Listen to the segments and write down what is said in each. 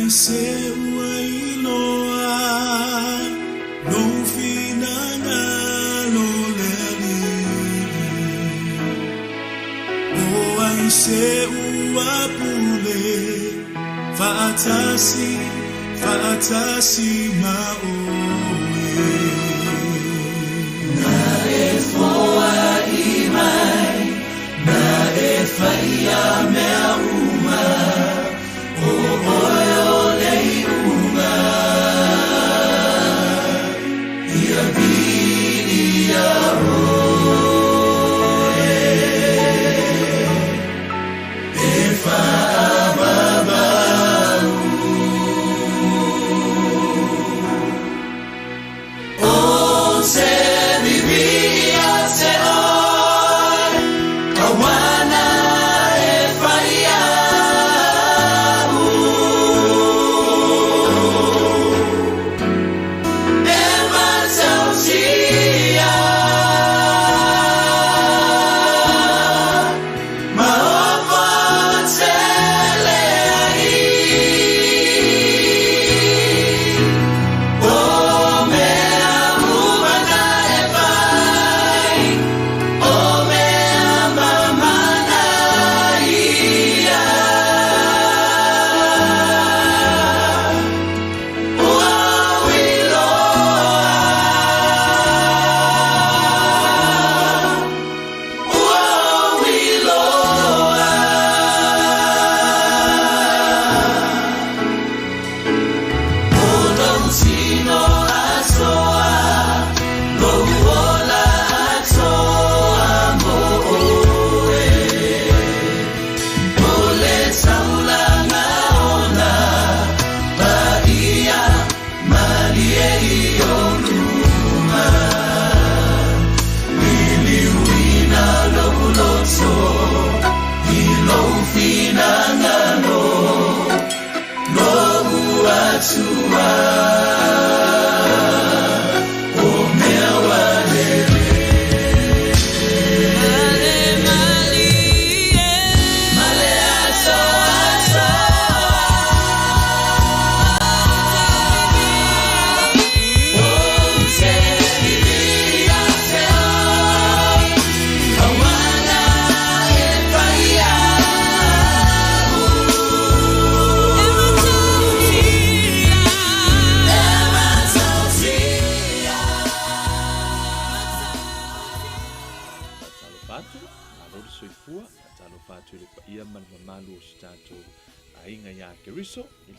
se uailoa no finanga lo lelei o ai se uapule fatasi maoe na e foa imai na e faia mea uma o oio lei uma ia viria oe e whaababau o se vivia se oi kawana e whaia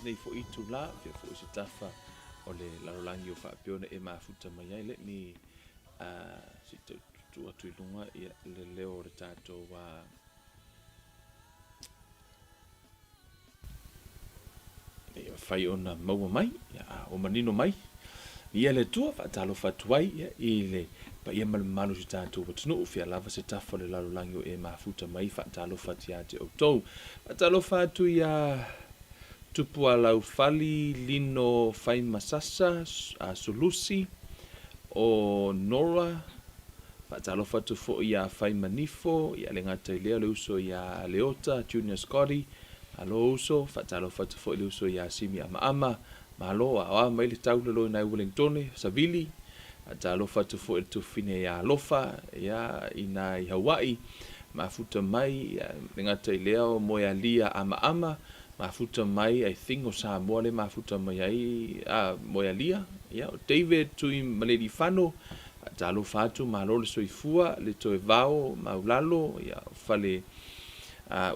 Nei fo itu la pe fo se tafa o le lalolangi o whaapiona e mafuta mai ai le ni si tu atu i lunga i le leo re tātou e whai ona maua mai o manino mai ia le tua whaatalo whatuai i le pa ia malu si tātou watunu fia lava se tafa le lalolangi o e mafuta mai whaatalo whatia te autou whaatalo whatu ia tupua lau fali lino fai masasa a solusi o Nora whaatalo whatu fo ia fai manifo ia le ngata i leo le uso ia Leota Junior Scotty alo uso whaatalo whatu fo le uso ia Simi Ama mahalo a mai le taulelo nai Wellington Savili whaatalo whatu fo le tufine ia Alofa ia ina i Hawaii mafuta mai le ngata i leo moia lia Ama mafuta mai I think o Samoa le mafuta mai ai moia lia ia David tui maledi fano talo fatu malo le soifua le toe vao maulalo ia fale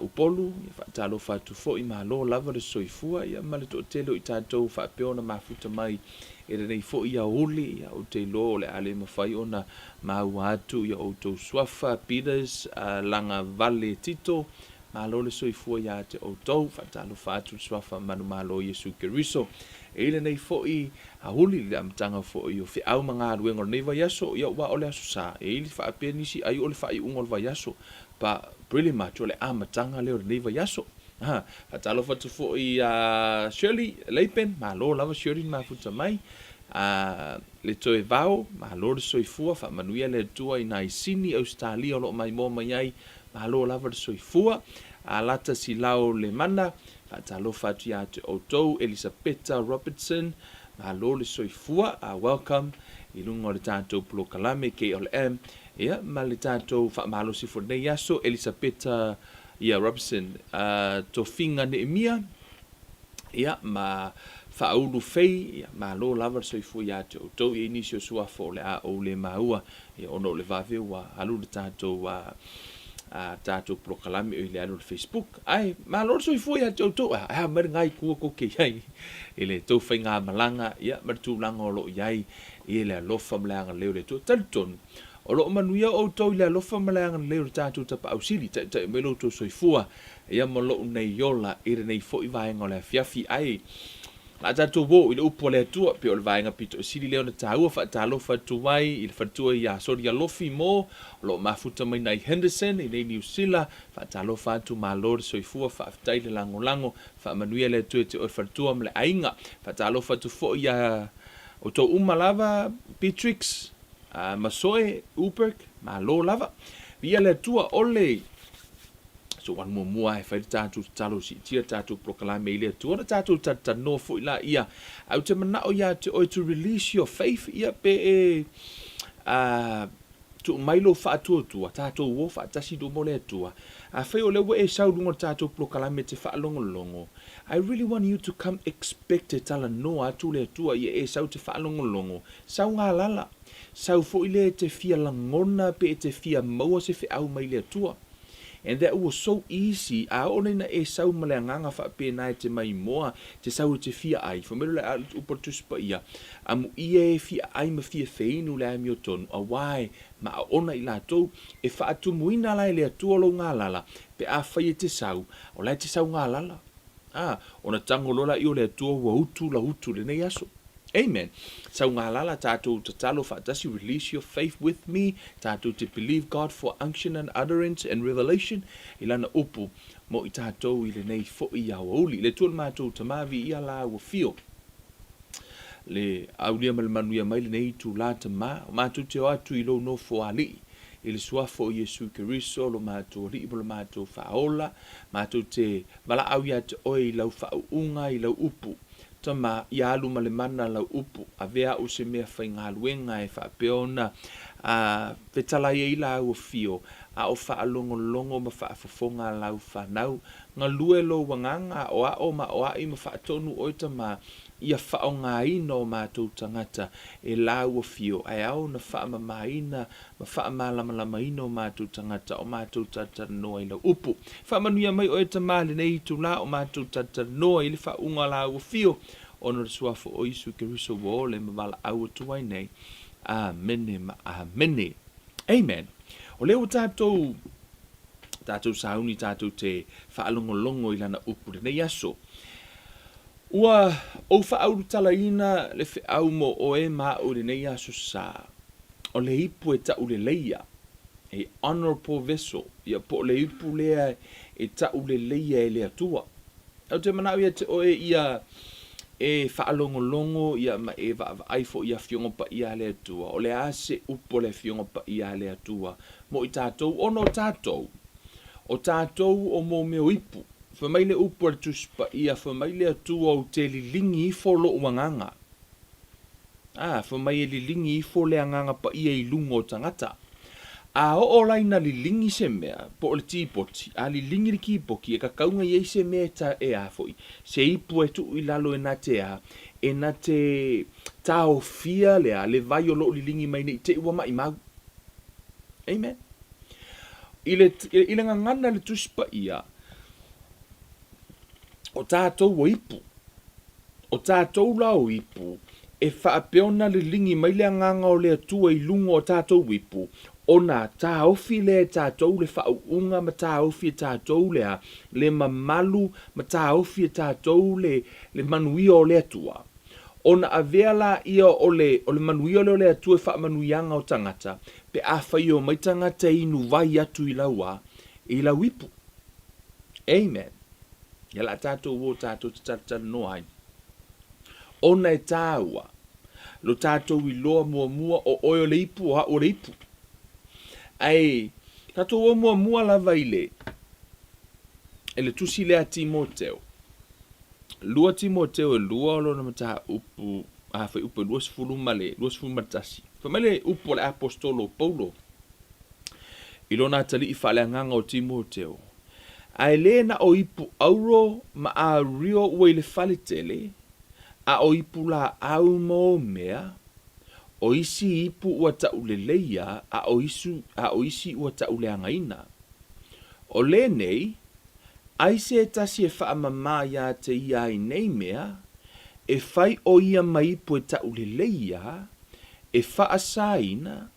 upolu ia talo fatu fo I malo lava le soifua ia male to telo I tatou fa peona mafuta mai e nei fo ia uli ia o te lo le ale mafai ona mau atu ia o to swafa Peters langa vale tito malo le soifua ia te o tou fatalo fatu swafa manu malo Yesu Keriso e le nei foi a huli le amtanga foi o fe au manga ruengo nei vai aso ia wa ole Aso Sa e ili fa penisi ai ole fa I ungol vai aso pa pretty much ole amatanga le nei vai aso fatalo fatu foi a Shirley Leipen malo lava Shirley mafuta mai le toe vao malo le soifua fa manuia le tua ina isini Australia lo mai mo mai ai malo lava le soifua lata silao le mana Faatalofa atu ia te outou Elisabetta Robertson. Malo le soifua, welcome. I lunga o le tātou Pulokalame, KLM. Ia, ma le tātou whaamalo sifo nei aso, Elisabetta Robertson. Tofinga Neemia. Ia, ma whaulu fei, ia, ma lo lava le soifua ia te outou. Ia inisio sua fo le a o le maua. Ia ono le vaveu, alu le tātou Pulokalame o le anu le Facebook. Ai, ma lo le soifua ia te outou. Mara ngai kua ko ke iai. Ele tau whai ngā malanga, ia, maritūlanga o loo iai, i le alofa maleanga leo le tō talitonu. O loo manuia o tau i le alofa maleanga leo le tātou tapa au siri, tai me lo tō soifua, ia mo loo nei yola, i re nei fo i vaenga o le fiafi ai. La tātou wō, i le upo le atua, pe o le vaenga pito o siri leo na tāua, wha tālofa tuwai, i le whatua i a sori alofi mō, o loo mafuta mai nei Henderson, i nei New Zealand, wha tālofa atu mā lore soifua, wha aftai le lango, wha manuia le tue te o whatua mle ainga, wha tālofa atu fo i a o tō umalava, Beatrix, Masoe, Uberg, mā lo lava, via le tua ole, so wan mua e whai tātou talo si tia tātou Pulokalame i le tua, tātou tatano fo i la ia, au te manao ia te oi to release your faith, ia pe tu mailo whaatua tua, tātou wo whaatasi do mo le tua, whai o lewe e saurunga tātou Pulokalame te whaalongolongo. I really want you to come expect it tala no atu le tua, ia e sau te whaalongolongo, sau ngā lala, sau fo i le te fia langona pe te fia maua se fe au mai le tua. And that was so easy. A o na e sau maleanganga whaapena e te mai moa, te sau te fia ai. Whamero le a upatuspa ia. Amu ia e fia ai ma fia feinu le ami o tonu. A wai, ma a ona i lātou, e whaatumuina lai le atua lo ngā lala, pe a whai e te sau, o lai te sau ngā lala. Ona tango lola i o le atua wa utu la utu le nei aso. Amen. Sau ngā lala tātou te talo whaatasi, release your faith with me, tātou te believe God for unction and utterance and revelation, i lana upu, mo i tātou i le nei fo i au auli, le tuan mātou tamavi i ala ua fio. Le aulia malmanuia mai le nei tu la tama, mātou te o atu i lo no fo ali, i le suafo o Yesu Keriso, lo mātou riibo lo mātou whaola, mātou te mala au ia te oi lau whaunga i lau upu, tama i alu ma le mana lau upu, a vea o se mea whai ngā luenga e whaapeona, whetala i la ua fio, a o whaalongolongo ma whaafafonga lau whanau, ngā lue lo wanganga o a o ma o a i ma whaatonu oita ma ia whaonga ino o mātou tangata e la ua fio, ai au na whaamamaina, ma whaamalamalama ino o mātou tangata o mātou tatanoa i lau upu. Whaamanuia mai oita ma le nei tu la o mātou tatanoa i le whaunga la ua fio, ono le suafo o Yesu Keriso wo le mawala au tuai nei. Amene ma amene. Amen. O leo tātou sauni tātou te whaalongolongo i lana upu le nei aso. Ua o whaau talaina le whiau mo o e mā o le nei Aso Sa. O le ipu e Tauleleia, e honorable vessel, ia po le ipu lea e Tauleleia e le atua. Au te manau ia te oe ia e whaalongolongo ia ma e aifo ia fiongopa ia le atua. O le ase upo le fiongopa ia le atua. Mo i tātou, ono tātou. O tātou o mo meo ipu. Whamaile upo le tuspa ia whamaile atua o te lilingi i folo uanganga. Whamaile lilingi i fo le anganga pa ia i lungo tangata. A o laina lilingi se mea, po le tīpoti, a lilingi li kipoki, e ka kaunga i se mea ta e a foi. Se ipu e tu i lalo e na te a, e na te tau fia lea, le vai o lo lilingi mai nei te ua mai mau. Amen. I le ngangana le tuspa ia, o tātou o ipu, o tātou lau ipu, e whaapeona le lingi mai le nganga o le atua i lungo o tātou ipu, o nā tāofi le tātou le whaunga ma tāofi tātou lea, le mamalu ma tāofi tātou le manuia o le atua. O na aveala ia o le manuia o le atua e whaamanuianga o tangata, pe a whai o mai tangata inu vai atu i laua, i lau ipu. Amen. Ia la tātou o tātou te tatana noai. Ona e tāua, lo tātou i loa mua o oio le ipu o le ipu. Ai, tātou o mua lava i le, e le tusi lea Timoteo, lua Timoteo lua lo na mata upu fa upu lua sfulu male lua sfulu matasi fa male upu le apostolo Paulo ilona tali ifale nganga o Timoteo ai le na o ipu auro ma a rio ue le fale tele a o ipu la au mo mea o isi ipu ua tauleleia a o isi ua tauleangaina o le nei ai se tasi e wha mama ia te ia i nei mea, e whai o ia mai pu e tauleleia, e wha asaina,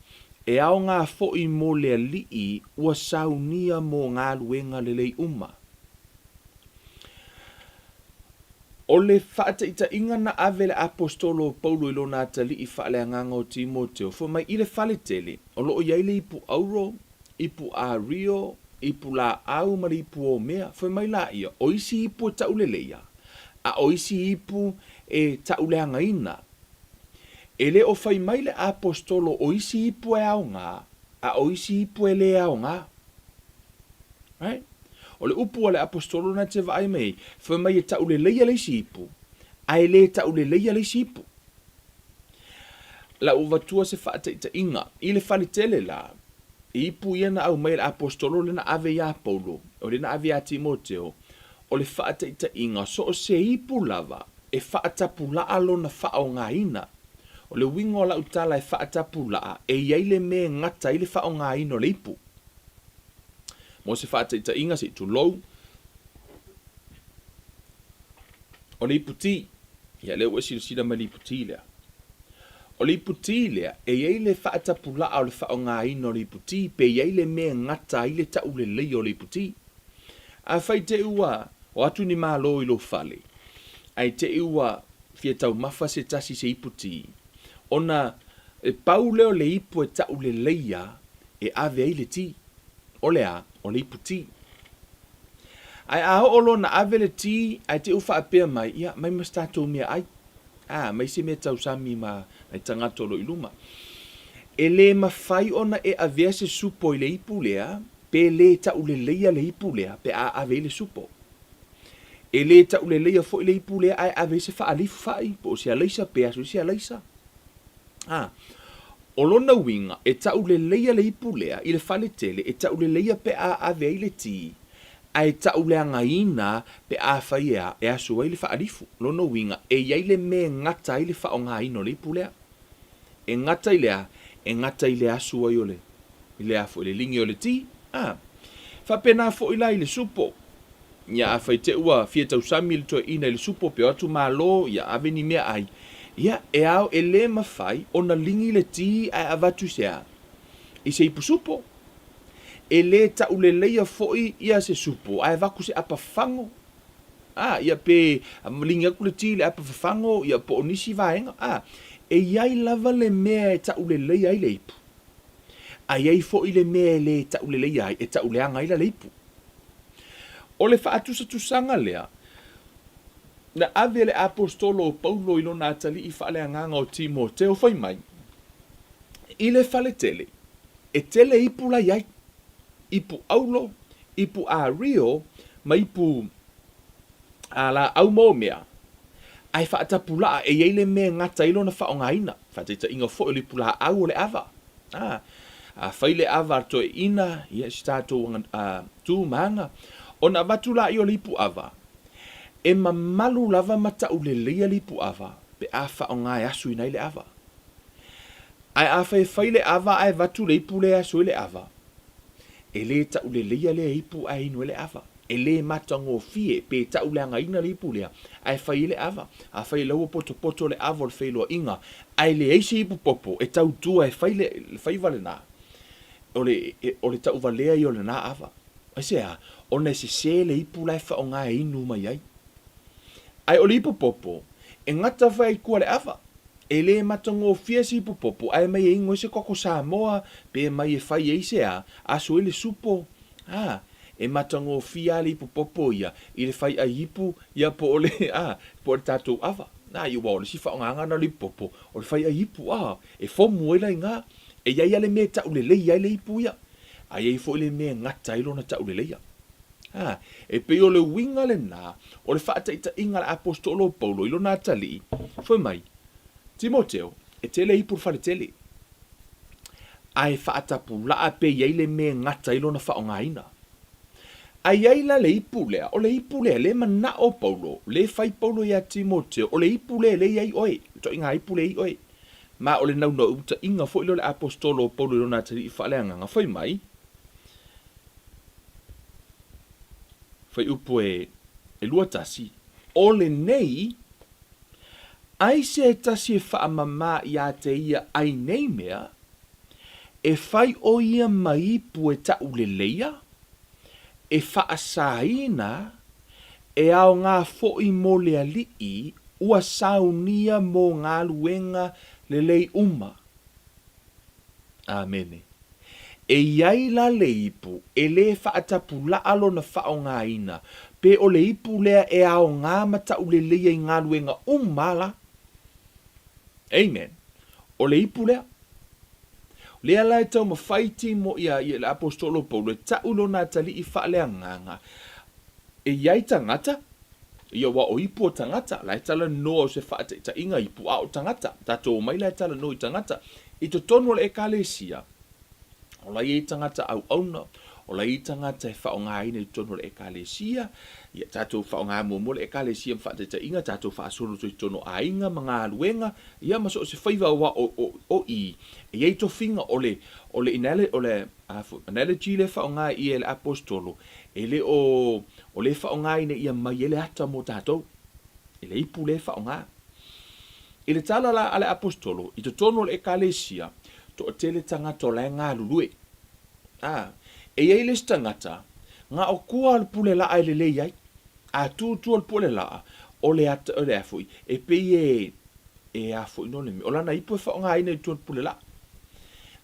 e ao ngā fo i mo lea lii ua saunia mo ngā luenga lelei uma. O le whaata inga na avele apostolo Paulo ilo nā tali i whaale anganga o Timoteo, fo mai ile whale tele, o loo iaile ipu auro, ipu a rio, ipu la au mari ipu o mea, foi mai la ia, o isi ipu e tauleleia, a o isi ipu e tauleangaina. E le o fai mai le apostolo o isi ipu e au ngā, a o isi ipu e le au ngā. Right? O le upu o le apostolo na te vai mei, foi mai e tauleleia le isi ipu, a e le tauleleia le isi ipu. La uvatua se whaata ita inga, i le fali tele la, ipu ia na au mai le apostolo le na ave ia Paulo, o le na ave ia Timoteo, o le whaata ita inga, so o se ipu lava, e whaata pula alo na wha o ngā ina, o le wingo la utala e whaata pula, e iai le me ngata i le wha o ngā ina o le ipu. Mo se whaata ita inga se tu lou, o le ipu ti, ia leo e sida ma le ipu ti lea. O le iputi lea, e iei le whaata pula o le wha o ngā ino le iputi, pe iei le mea ngata i le taulelei o le iputi. A whai te ua, o atu ni mālo i lo whale, ai te ua fia tau mawha se tasi se iputi. Ona, e pau leo le ipu e tauleleia, e ave ai le ti, o le a, o le iputi. Ai a olo na ave le ti, ai te uwha apea mai, ia, mai mastatou mea ai. Mai se me tau sami ma ai tangatolo i luma. E le mawhai ona e avea se supo i le ipu lea, pe le tauleleia le ipu lea, pe a ave le supo. E le tauleleia fo i le ipu lea, ai ave se wha alifu whai, po se alaisa, pe asu se alaisa. O lona winga, e tauleleia le ipu lea, i le fale tele, e tauleleia pe a ave le ti, ai tauleanga ina pe a whai e asu ai le whaarifu. Lono winga, e iai le me ngata i le wha o ngā ino le ipu lea. E ngata i lea, e ngata i le asu ai o le. I le afo i le lingi o le ti. Whapena fo i la i le supo. Ia a whai te ua fia tau sami le toa ina i le supo pe atu mā lo, ia ave ni mea ai. Ia e au e le mawhai o na lingi le ti ai avatu sea. I se ipu supo. E le tauleleia foi ia se supo, ai vaku se apafango. Ia pe linga ku le ti le apafango, ia po onisi vaenga. E iai lava le mea e tauleleia i le ipu. Ai foi le mea le tauleleia e tauleanga i le ipu. O le whaatusa tusanga lea, na ave le apostolo Paulo ilo na tali i whaale anganga o Timoteo fai mai. I le whale tele, e tele ipu la iai. Ipu aulo, ipu a rio, ma ipu a la au mo mea. Ai whaata pula e iei le mea ngata ilo na wha o ngā ina. Whaata ita inga fo ili pula au le ava. A whai le ava to e ina, ia si tātou tū maanga. O na watu la i o lipu ava. E mamalu lava mata u le leia lipu ava. Pe a wha o ngā asu ina i le ava. Ai a whai le ava ai watu le ipu le asu i le ava. E le tauleleia le ipu a inu le ava. E le matango fie, pe tauleanga ina le ipu lea, ai whai le ava. A whai laua poto le ava o le whailoa inga. Ai le eisi ipu popo, e tau tua e whai vale nā. O le tau valea i o le nā ava. Ai sea, o ne se le ipu lai wha o ngā inu mai ai. Ai o le ipu popo, e ngata whai kua le ava. E le matango fia si popo, ai mai e ingo se koko Samoa, pe mai e whai eise aso ele supo. E matango fia le popo ia, i le whai a ipu, ia po ole, po le tātou ava. I wā, le si wha o ngā ngana le popo, o le whai a ipu, e fo muela i ngā, e iai ale me taulelei, iai le ipu ia. Ai fo le me ngata ilo na tauleleia. E pe o le winga le nā, o le whaataita inga le apostolo Paulo, ilo nā tali, foi mai, Timoteo, e tele i pur whare tele. Ai whaatapu laa pe iei le me ngata ilo na whaonga ina. Ai aila le ipulea, o le ipulea le mana o Paulo, le whai Paulo ia Timoteo, o le ipulea le iei oe, to inga ipulea i oe. Ma o le nau na uta inga fo ilo le apostolo Paulo ilo nā tali i whaaleanga, foi mai, fai upu e lua tasi. O le nei, ai se tasi e whaamama i a te ia ai nei mea, e fai o ia maipu e tauleleia, e whaasaina, e ao ngā fo'i mo le alii, ua saunia mo ngā luenga lelei uma. Amene. E iai la le ipu, e le whaatapu la alo na whaonga ina, pe o le ipu lea e ao ngā matau le leia i ngā luenga umala. Amen. O le ipu lea. Lea lai tau ma whaiti mo ia le apostolo Paulo, e taulo nā tali i whaalea nganga. E iai tangata, ia wa o ipu o tangata, lai tala no o se whaata inga ipu a o tangata, tato o mai lai tala no i tangata, i to tono le e kalesia. O lai e tangata au auna, o lai e tangata e whaonga ina i tono le ekalesia, ia tātou whaonga mo le ekalesia mwhata inga, tātou whaasolo to i tono a inga, mga aluenga, ia maso o se whaiva wa o i, e ei to finga o le analogy le whaonga i e le apostolo, e le o le whaonga ina ia mai ele ata mo tātou, e le ipu le whaonga. E le tala la ale apostolo, i to tono le ekalesia, to o tele tangata o lai ngā lulue. E iei les tangata, ngā o kua al pule la ai lelei ai, a tūtu al pule la, o le ata o le afui, e pei e afui no le mi, o lana ipu e whaonga ina i tu al pule la.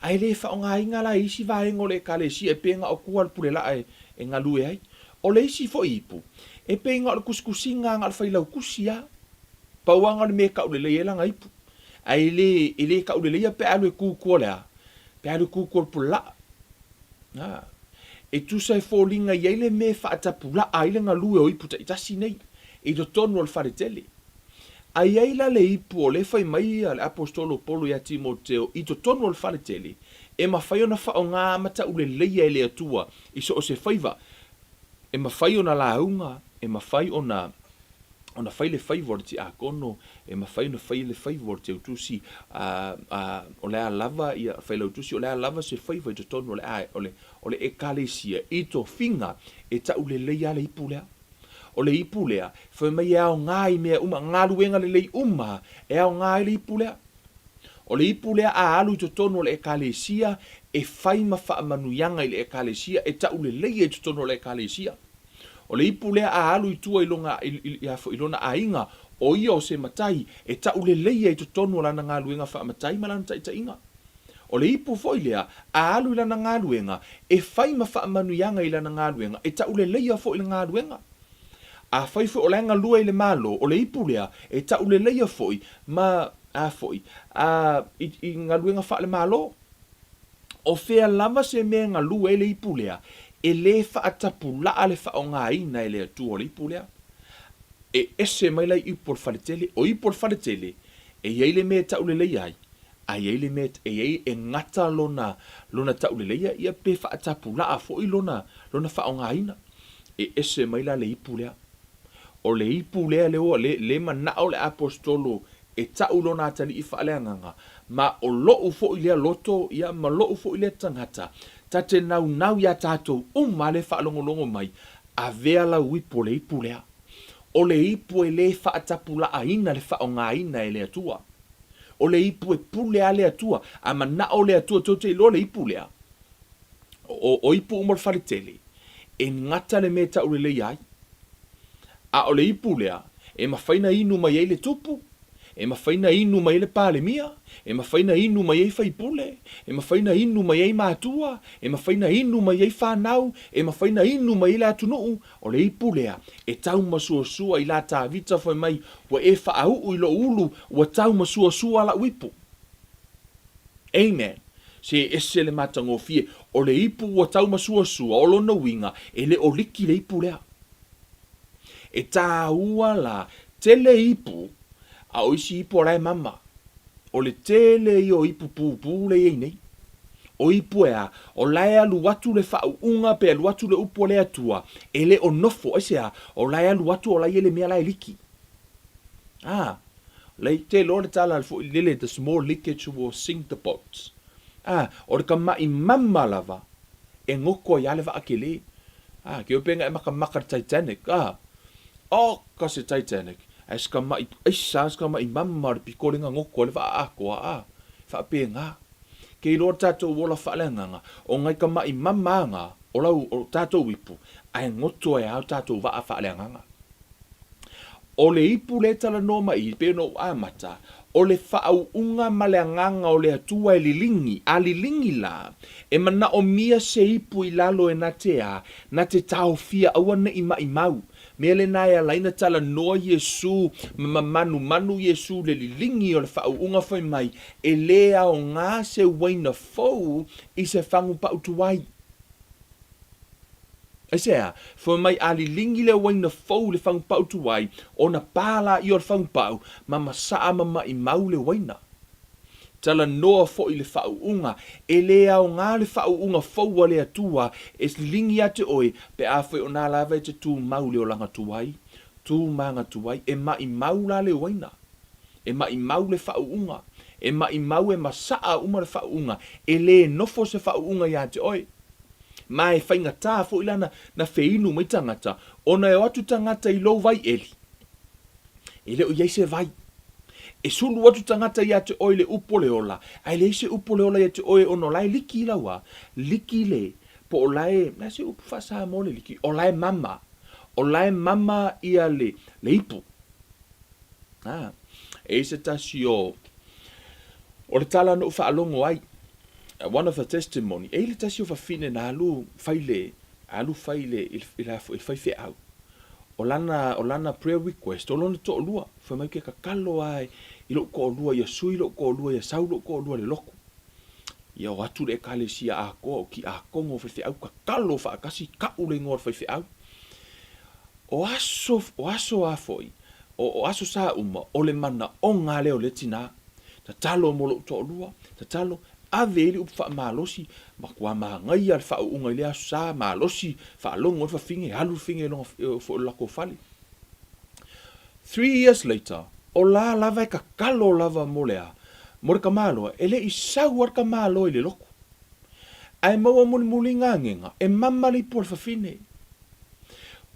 Ai le whaonga inga la isi vaenga o le kalesi, e pei ngā o kua al pule la e ngā lue ai, o le isi fo ipu, e pei ngā o le kuskusinga ngā al whailau kusia, pauanga le me ka o le lei elanga ipu. Ai le ka uleleia pe alu e kūkua lea. Pe alu kūkua pula. E tu sai fōlinga i eile me whaatapu la a ile ngā lue o ipu ta itasi nei. E to tonu al wharetele. Ai eila le ipu o le whai mai al apostolo Paulo ia Timoteo i to tonu al wharetele. E ma whai ona whao ngā mata uleleia e le atua. I so o se whaiva. E ma whai ona launga. E ma whai ona whai le whai ti a kono, e ma whai ona whai le whai ti utusi, o lea lava, whai le utusi, o lea lava se whai i to tonu o le ekalesia, i to finga, e ta ule leia le ipu lea. O le ipu lea, whai mai e ao ngā i mea uma, ngā luenga le lei uma, e ao ngā i le ipu lea. O le ipu lea a alu i to tonu o le ekalesia, e whai ma wha manuianga i le ekalesia, e ta ule leia i to tonu o le ekalesia. O le ipu lea a alu i tua ilona a inga o ia o se matai e ta ule leia i to tonu lana ngā luenga wha matai malana ta inga. O le ipu foi lea a alu i lana ngā luenga e whai ma wha manuianga i lana ngā luenga e ta ule leia foi i ngā luenga. A whai foi o le anga lua i le malo o le ipu lea e ta ule leia foi ma i ngā luenga wha le malo. O whea lava se mea ngā lua i le ipu lea e le whaatapu laa le whaonga ina e le atu o le ipu lea. E ese mai lai ipu o whaletele, o ipu o whaletele, e iei le mea taulelei ai, a iei le mea e ngata lona tauleleia, ia pe whaatapu laa fo i lona whaonga ina. E ese mai lai le ipu lea. O le ipu lea leo, le manao le apostolo, e tau lona atani i whaaleanganga, ma o loo fo i lea loto, ia ma loo fo i lea tangata, ta te nau ia tātou male whaalongolongo mai, a vea la uipo le ipu lea. O le ipu e le whaatapu la aina le whaonga aina e le atua. O le ipu e pule a le atua, a mana o le atua tau te ilo le ipu lea. O ipu umar wharetele, e ngata le mea tau le ai. A o le ipu lea, e mawhaina inu mai e le tupu, e mawhaina inu mai le pālemia, e mawhaina inu mai e whaipule, e mawhaina inu mai e mātua, e mawhaina inu mai e whanau, e mawhaina inu mai le atunuu, o le ipulea, e tau masuasua i la tāvita whai mai, wa e whaau i lo ulu, wa tau masuasua la uipu. Amen. se ese le matangofie o le ipu ua tau masuasua o lona winga e le o liki le ipu lea. E tā ua la tele ipu a o isi ipu o lai mama o le tele i o ipu pūpū le ei nei. O ipu ea o lai alu watu le whau unga pe alu watu le upu o le atua e le o nofo ese a o lai alu watu o lai ele mea lai liki. Lei te lo le tala al lele the small leakage will sink the boat. O le kamai mama lava e ngoko ia le va akele. Ke o penga e maka Titanic. Ka se Titanic. As kamai kamai mama le pikolinga ngoko le va ako fa penga. Ke lo tato wola fa lenga o ngai kamai mama nga o lau o tato wipu ai ngoto e au tato va fa lenga. O le ipu le tala no mai pe no amata o le whau unga maleanganga o le atua e lilingi a lilingi la e mana o mia se ipu i lalo e na te tau fia awana i mau me le nai alaina tala noa Yesu manu Yesu le lilingi o le whau unga whai mai e lea o ngā se waina fau i se whangu pa utuwai. Esea, fo mai ali lingi le waina fau le whang pau tuai, o na pāla i o le whang pau, ma masaa mama i mau le waina. Tala noa fo i le whau unga, e lea o ngā le whau unga fau a le atua, e lingi ate oe, pe a fo i o nā lawa e te tū mau le o langa tuai, tū manga tuai, e ma i mau la le waina, e ma i mau le whau unga, e ma i mau e masaa uma le whau unga, e le nofo se whau unga i ate oe. Mai whainga tā fo ilana na whiinu mai tangata, o na e atu tangata i lou vai eli. E leo iei se vai. E sulu atu tangata i ate oe le upo le ola, ai le se upo le ola i ate oe ono lai liki lawa, liki le, po o lai, na se upo whasa mo le liki, o lai mama ia le ipu. E se tasi o le tala no whaalongo ai, one of the testimony, e le tasi o whawhine na alu whaile il whaife au. O lana prayer request, o lona to lua, whamai ke kakalo ai, i lo ko lua, ia sui lo ko lua, ia sau lo ko lua le loko. Ia o atu le kale sia a ko, ki a kongo whaife au, kakalo whaakasi kau le ngor whaife au. O aso a foi, o aso sa uma, o le mana o ngā leo le tina, ta talo mo lo to lua, ta talo, ave ele upa malosi ma kwa ngai al fa unga ile sa malosi fa longo fa finge halu finge no fo la ko fali. 3 years later o la lava ka kalo lava molea mor ka malo ele i sau ka malo ile loko ai mo mulinga ngenga e mamma li por fa fine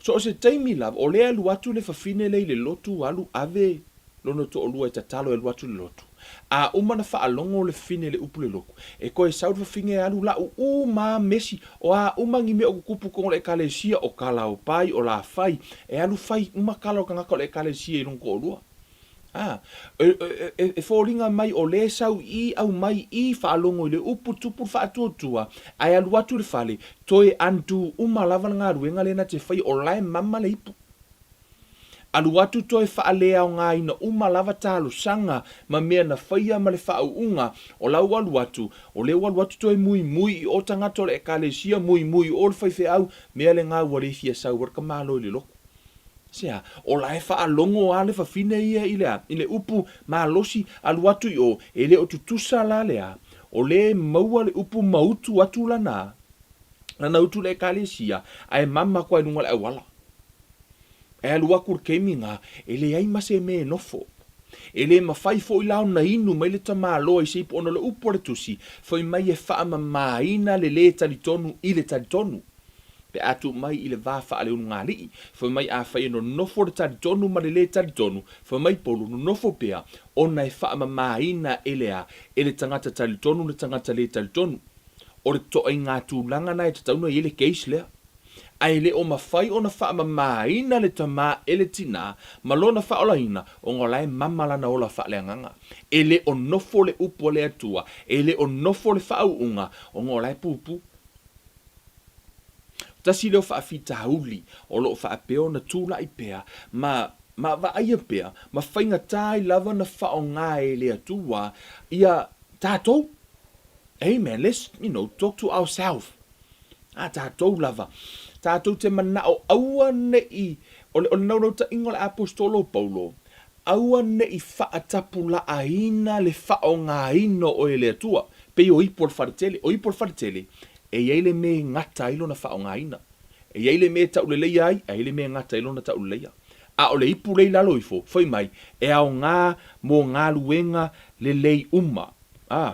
so se taimi lava o le alu atu le fa fine le lotu alu ave lono to lua e tatalo e luatu le lotu. A umana whaalongo le fine le upu le loko. E koe saudu whinge alu la u ma mesi o a umangi me o kupu kongo le kalesia o kala o pai o la fai. E alu fai uma kala o kangako le kalesia i rongo o lua. E fōringa mai o le sau i au mai i whaalongo i le upu tupu whaatuatua. Ai alu atu le fale toi antu uma lava ngā ruenga le na te whai o lai mama le ipu. Alu atu toi whaalea o ngā ina uma lava tālu sanga ma mea na whaia ma le whaau unga o lau alu atu o le alu atu toi mui i o tangato le ekalesia mui o le whaife au mea le ngā warefia sau warka malo i le loko. Sea, o lai whaalongo a le whawhine ia i le upu malosi alu atu i o e le o tutusa la lea o le maua le upu mautu atu lana utu le ekalesia ai mama kwa inunga le awala. E alua kur keminga, ele ai mase me nofo. Ele mawhai fo i lao na inu mai le tamaloa i seipo ono le upore tusi, foi mai e whaama maina le talitonu i le talitonu. Pe atu mai i le wafa ale unu ngā lii, foi mai a whai no nofo le talitonu ma le talitonu, foi mai polu no nofo pea, ona e whaama maina ele tangata talitonu le tangata le talitonu. O le toa i ngā tūlanga na e tatauna i ele keis lea. Ai le o mawhai o na whaama maina le tama ele tina, ma lo na whaolaina o ngolai mamalana o la whaaleanganga. E le o nofo le upo le atua, e le o nofo le whaauunga o ngolai pupu. Tasi leo whaafita hauli o lo whaapeo na tūla i pea, ma waaia pea, ma whainga tai lava na whaonga e le atua, ia tātou. Amen. Let's, talk to ourselves. Tātou lava. Tātou te mana o aua nei, o le naurau ta ingo le apostolo Paulo, aua nei whaatapu la aina le whao ngā ino o ele atua, pe o ipo le wharetele, e eile me ngata ilo na whao ngā ina. E eile me tauleleia ai, e eile me ngata ilo na tauleleia. A o le ipu lei lalo ifo, foi mai, e ao ngā mō ngā luenga lelei uma.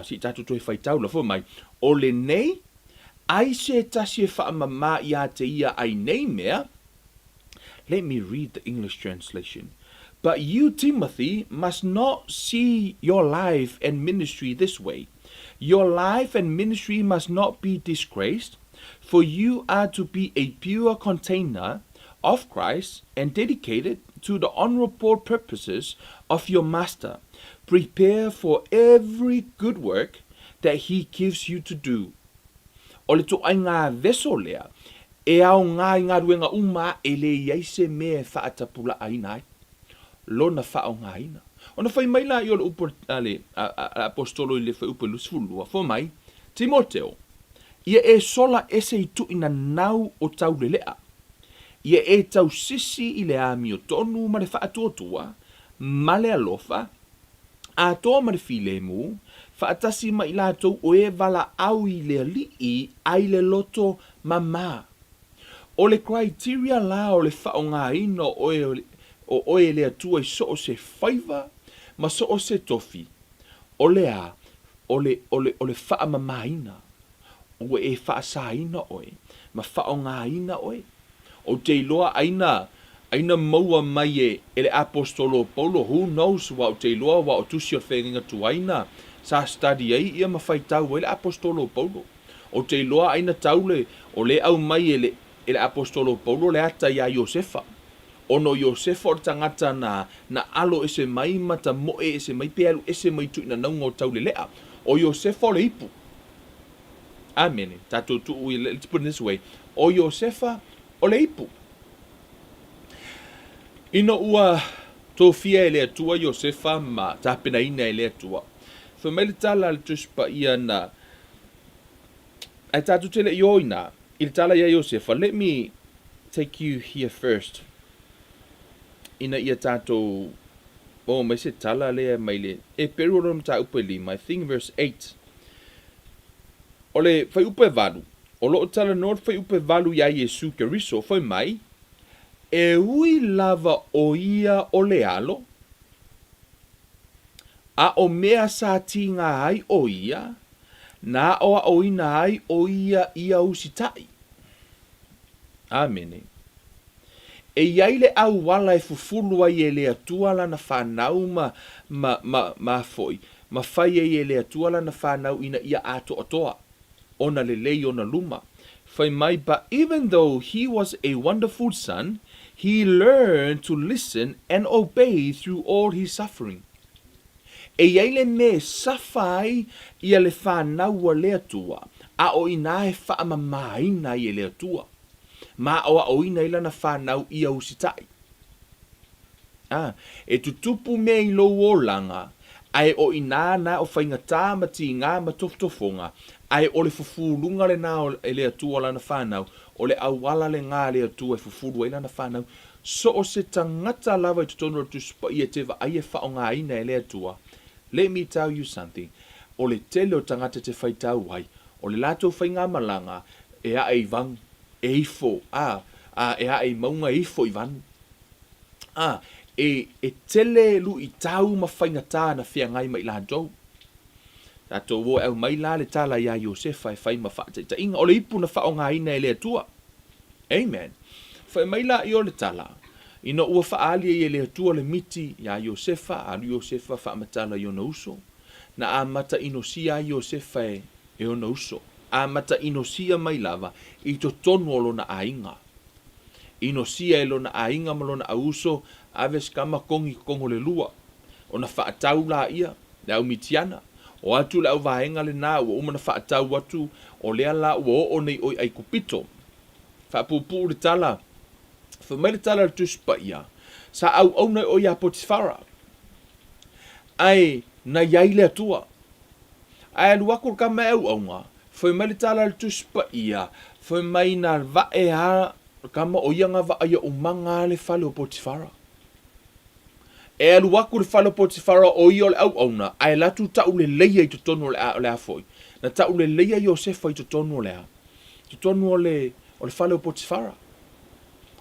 Si tātou toi whaitaula, foi mai, o le nei, ai se tasi e whaamama I a te ia ai nei mea. Let me read the English translation. But you, Timothy, must not see your life and ministry this way. Your life and ministry must not be disgraced, for you are to be a pure container of Christ and dedicated to the honorable purposes of your master. Prepare for every good work that he gives you to do. O le to ai ngā veso lea, e au ngā ruenga uma e le iaise me e whaatapula aina ai. Lona whao ngā ina. Ona whai mai la I o le upo apostolo I le whai upo lusfulua. Fo mai, Timoteo, ia e sola ese I tuina nau o taulelea. Ia e tau sisi I le ami o tonu ma le whaatuotua, ma le alofa, a toa ma le filemu, whaatasi mai lātou o e wala au I le alii ai le loto mama. O le criteria la o le whaonga ino o oe le atua I so o se whaiva, ma so o se tofi. O le a, o le wha mama ina. O e wha sa ina oe, ma whaonga ina oe. O te iloa aina maua mai e le apostolo Paulo, who knows wa o te iloa wa o tusi o whenginga tuaina, sa study ai ia mawhaitau e le apostolo Paulo. O te iloa aina taule o le au mai e le apostolo Paulo le ata ia Iosefa. Ono Iosefa o tangata na alo ese mai mata moe ese mai pealu ese mai tuina naunga o taulelea. O Iosefa o le ipu. Amen. Tato tu, let's put it this way. O Iosefa o le ipu. Ino ua tofia e le atua Iosefa ma tapena ina e le atua. Whamele tala le tuspa ia na ai tatu tele ioina il tala ia Iosefa. Let me take you here first. Ina ia tato mai se tala lea mai le e peru rom ta upe lima. I think verse 8. Ole fai upe valu. O loo tala nord fai upe valu ia Yesu Keriso fai mai e ui lava o ia o le alo a o mea sa tinga ai o ia na o a oina ai o ia usitai. Amene. E iai le au wala e fufulu ai e le atua lana whanau ma foi. Ma fai e le atua lana whanau ina ia ato atoa. Ona lelei ona luma. Fai mai, but even though he was a wonderful son, he learned to listen and obey through all his suffering. E iai le me safai ia le whanau a le atua. A o ina e whaamamaina i le atua. Ma o ina ila na whanau ia usitai. E tutupu me I lo o langa, ai o ina na o whaingata ma ti ngā ma toftofonga, ai o le fufulunga le na o le atua la na whanau, o le awala le ngā le atua e fufulu ila na whanau, so o se tangata lava I tutonu o tuspa ia te wa ai e whaonga ina e le atua. Let me tell you something. O le tele o tangata te whaitau ai, o le lato whainga malanga, e a e vang, e ifo, e a e maunga ifo I vanu. E tele lu I tau ma whaingata na whiangai mai la dou. Tato wo au mai la le tala ia Iosefa e whai ma whaata inga o le ipu na whaonga ina e le atua. Amen. Whai mai la I o le tala. Ina ua whaali e le atua le miti ia Iosefa, alu Iosefa whaamatala I ona uso. Na amata inosia Iosefa e ona uso. Amata inosia mai lava I to tonu o lona ainga. Inosia e lona ainga ma lona auso aves kama kongi kongo le lua. Ona whaatau la ia, le au mitiana. O atu le au vahenga le nā ua umana whaatau atu o lea la ua o nei oi ai kupito. Whaapupu le tala. Whamai le tala le tuspa ia. Sa au nei oi a Potifara. Ai, na iai le atua. Ai lu aku ka mai au nga. Foi mai le tala le tuspa ia. Foi mai na va e ha kama o ia nga va ia umanga le fale o Potifara. E lu aku le fale o Potifara o ia le au na. Ai la tu tauleleia i tonu le a foi. Na tauleleia Iosefa i tonu le a. Tonu le fale o Potifara.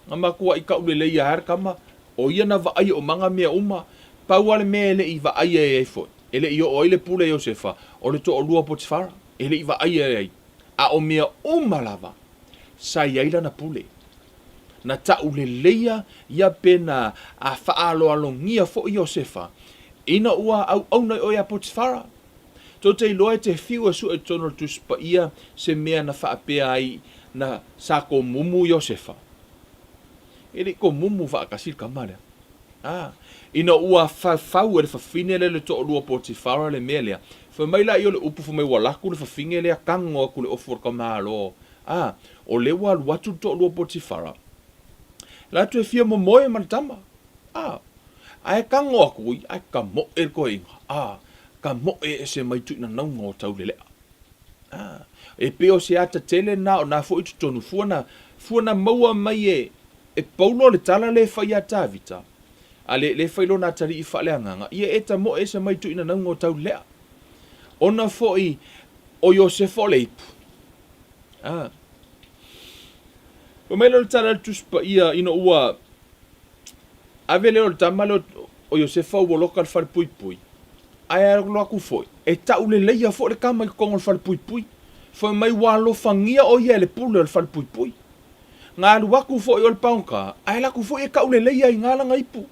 Ngama kua i kauleleia har kama o ia na va ia umanga mea uma. Pauale me le i va ia e foi. Ele i o ile pule Iosefa o le to o lua Potifara. Ele i va ia e a o mea umalava sa iaila na pule. Na tauleleia ia pena a faalo alongia fo Iosefa. Ina ua au na o ia Potifara. To te loe te fiu su e tono tuspa ia se mea na faapea ai na sa ko mumu Iosefa. Ele ko mumu va kasir kamale. Ina ua fau e fafine le to lua Potifara le melea. Fa mai la yo le upu fo mai wala ku le fafinge le kango ku le ofur kamalo. O le wa watu to lua Potifara. La tu e fia mo moe mantama. Ai kango ku ai ka mo e ko inga. Ka mo e se mai tu na ngo taulelea. E peo se ata tele na o na fo itu tonu fuana maua mai e paulo le tala le fai ata vita. Ale le fai lo na tari i fale anganga. Ia eta mo e se mai tu ina ngo taulelea. Ona fo i o Iosefo le ipu. O mele le tala tuspa ia ina ua ave leo le tamale o Iosefo ua loka le fale pui pui. Ai lo aku foi. E tauleleia fo le kama i kongo le fale pui pui. Foi mai walo fangia o ia le pule le fale pui pui. Ngā lu waku fo i o le paunka. Ai laku fo i kauleleia i ngala nga ipu.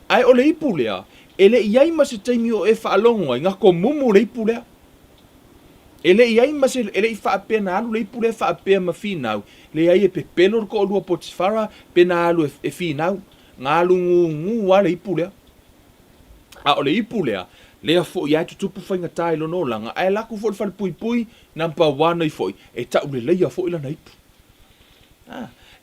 Ai o le ipu lea. Ele iai ma se taimi o e whaalongo ai ngā ko mumu le ipu lea. Ele iai ma se ele i whaapea na alu le ipu lea whaapea ma whinau. Le iai e pepelo ko o lua Potifara pe na alu e whinau. Ngā alu ngu wa le ipu lea. O le ipu lea. Lea fo i ai tutupu whainga tai lono langa. Ai laku fo le whale pui pui nampa wana i foi. E tauleleia fo i lana ipu.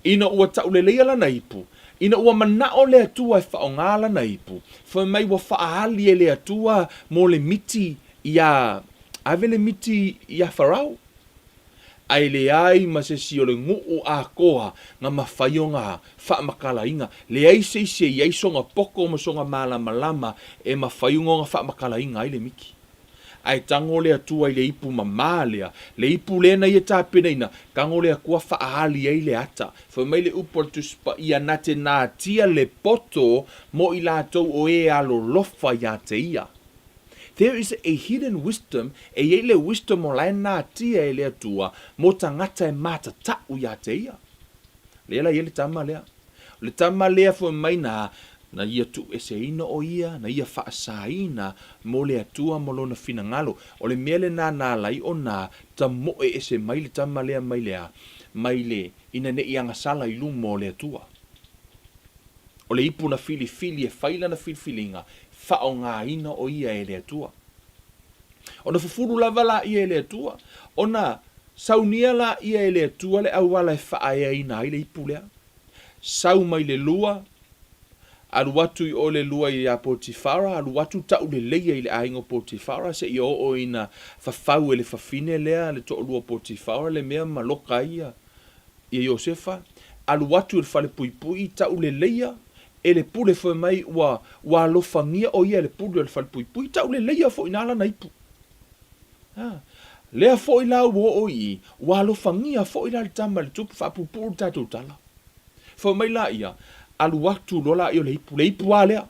Ina ua tauleleia lana ipu. Ina ua manao le atua e whaongala na ipu. Fai mai wa whaahali e le atua mo le miti ia... Ave le miti ia Farao. Ai le ai ma se si o le nguu a koha nga mawhaio ngā whaamakala inga. Le ai se iai songa poko ma songa malama e mawhaio ngā whaamakala inga ai le miki. Ai tango le atua i le ipu mamalea. Le ipu le na ia tāpena ina. Kango le akua whaahali ai le ata. Fai mai le upo tuspa ia nate nā tia le poto mo i lātou o e alo lofa ia te ia. There is a hidden wisdom, e ye le wisdom o lai nā tia e le atua mo tangata e mata tau ia te ia. Lela ye le tama lea. Le tama lea fai mai na ia tu e se ina o ia, na ia whaasaina mo le atua mo lona fina ngalo. O le mele nā lai o nā ta mo e se mai le tama lea mai lea, mai le ina ne ianga sala i lumo le atua. O le ipu na fili e whaila na filinga, whao ngā ina o ia e le atua. O na fufuru lava la ia e le atua, o na saunia la ia e le atua le awala e whaaya ina i le ipu lea. Sau mai le lua, alu watu i o le lua i a Potifara, alu watu tauleleia i le aingo Potifara, se i o ina whawhau e le whawhine lea, le to lua Potifara, le mea maloka ia i Iosefa, alu watu i le whale pui pui tauleleia, e le pule foi mai wa lofangia o ia le pule le whale pui pui, tauleleia fo inala na ipu. Lea fo i la o i, wa lofangia fo i la le tama le tupu whapupuru tatou tala. Fo mai la ia, alu watu lola i o le ipu a lea.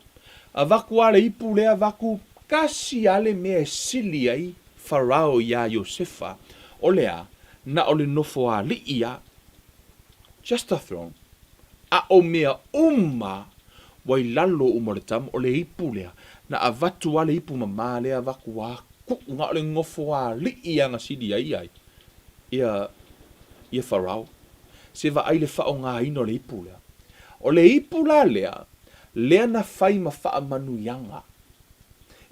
A vaku a le ipu lea vaku kasi ale mea sili ai Farao ia Iosefa. O lea, na o le nofo a li ia. Just a throne. A o mea wai lalo umore tam o le ipu lea. Na a vatu a le ipu mama lea vaku a kukunga o le ngofo a li ia nga sili ai ai. Ia Farao. Se va ai le whao ngā ino le ipu lea. O le ipu la lea na whai ma wha manu yanga.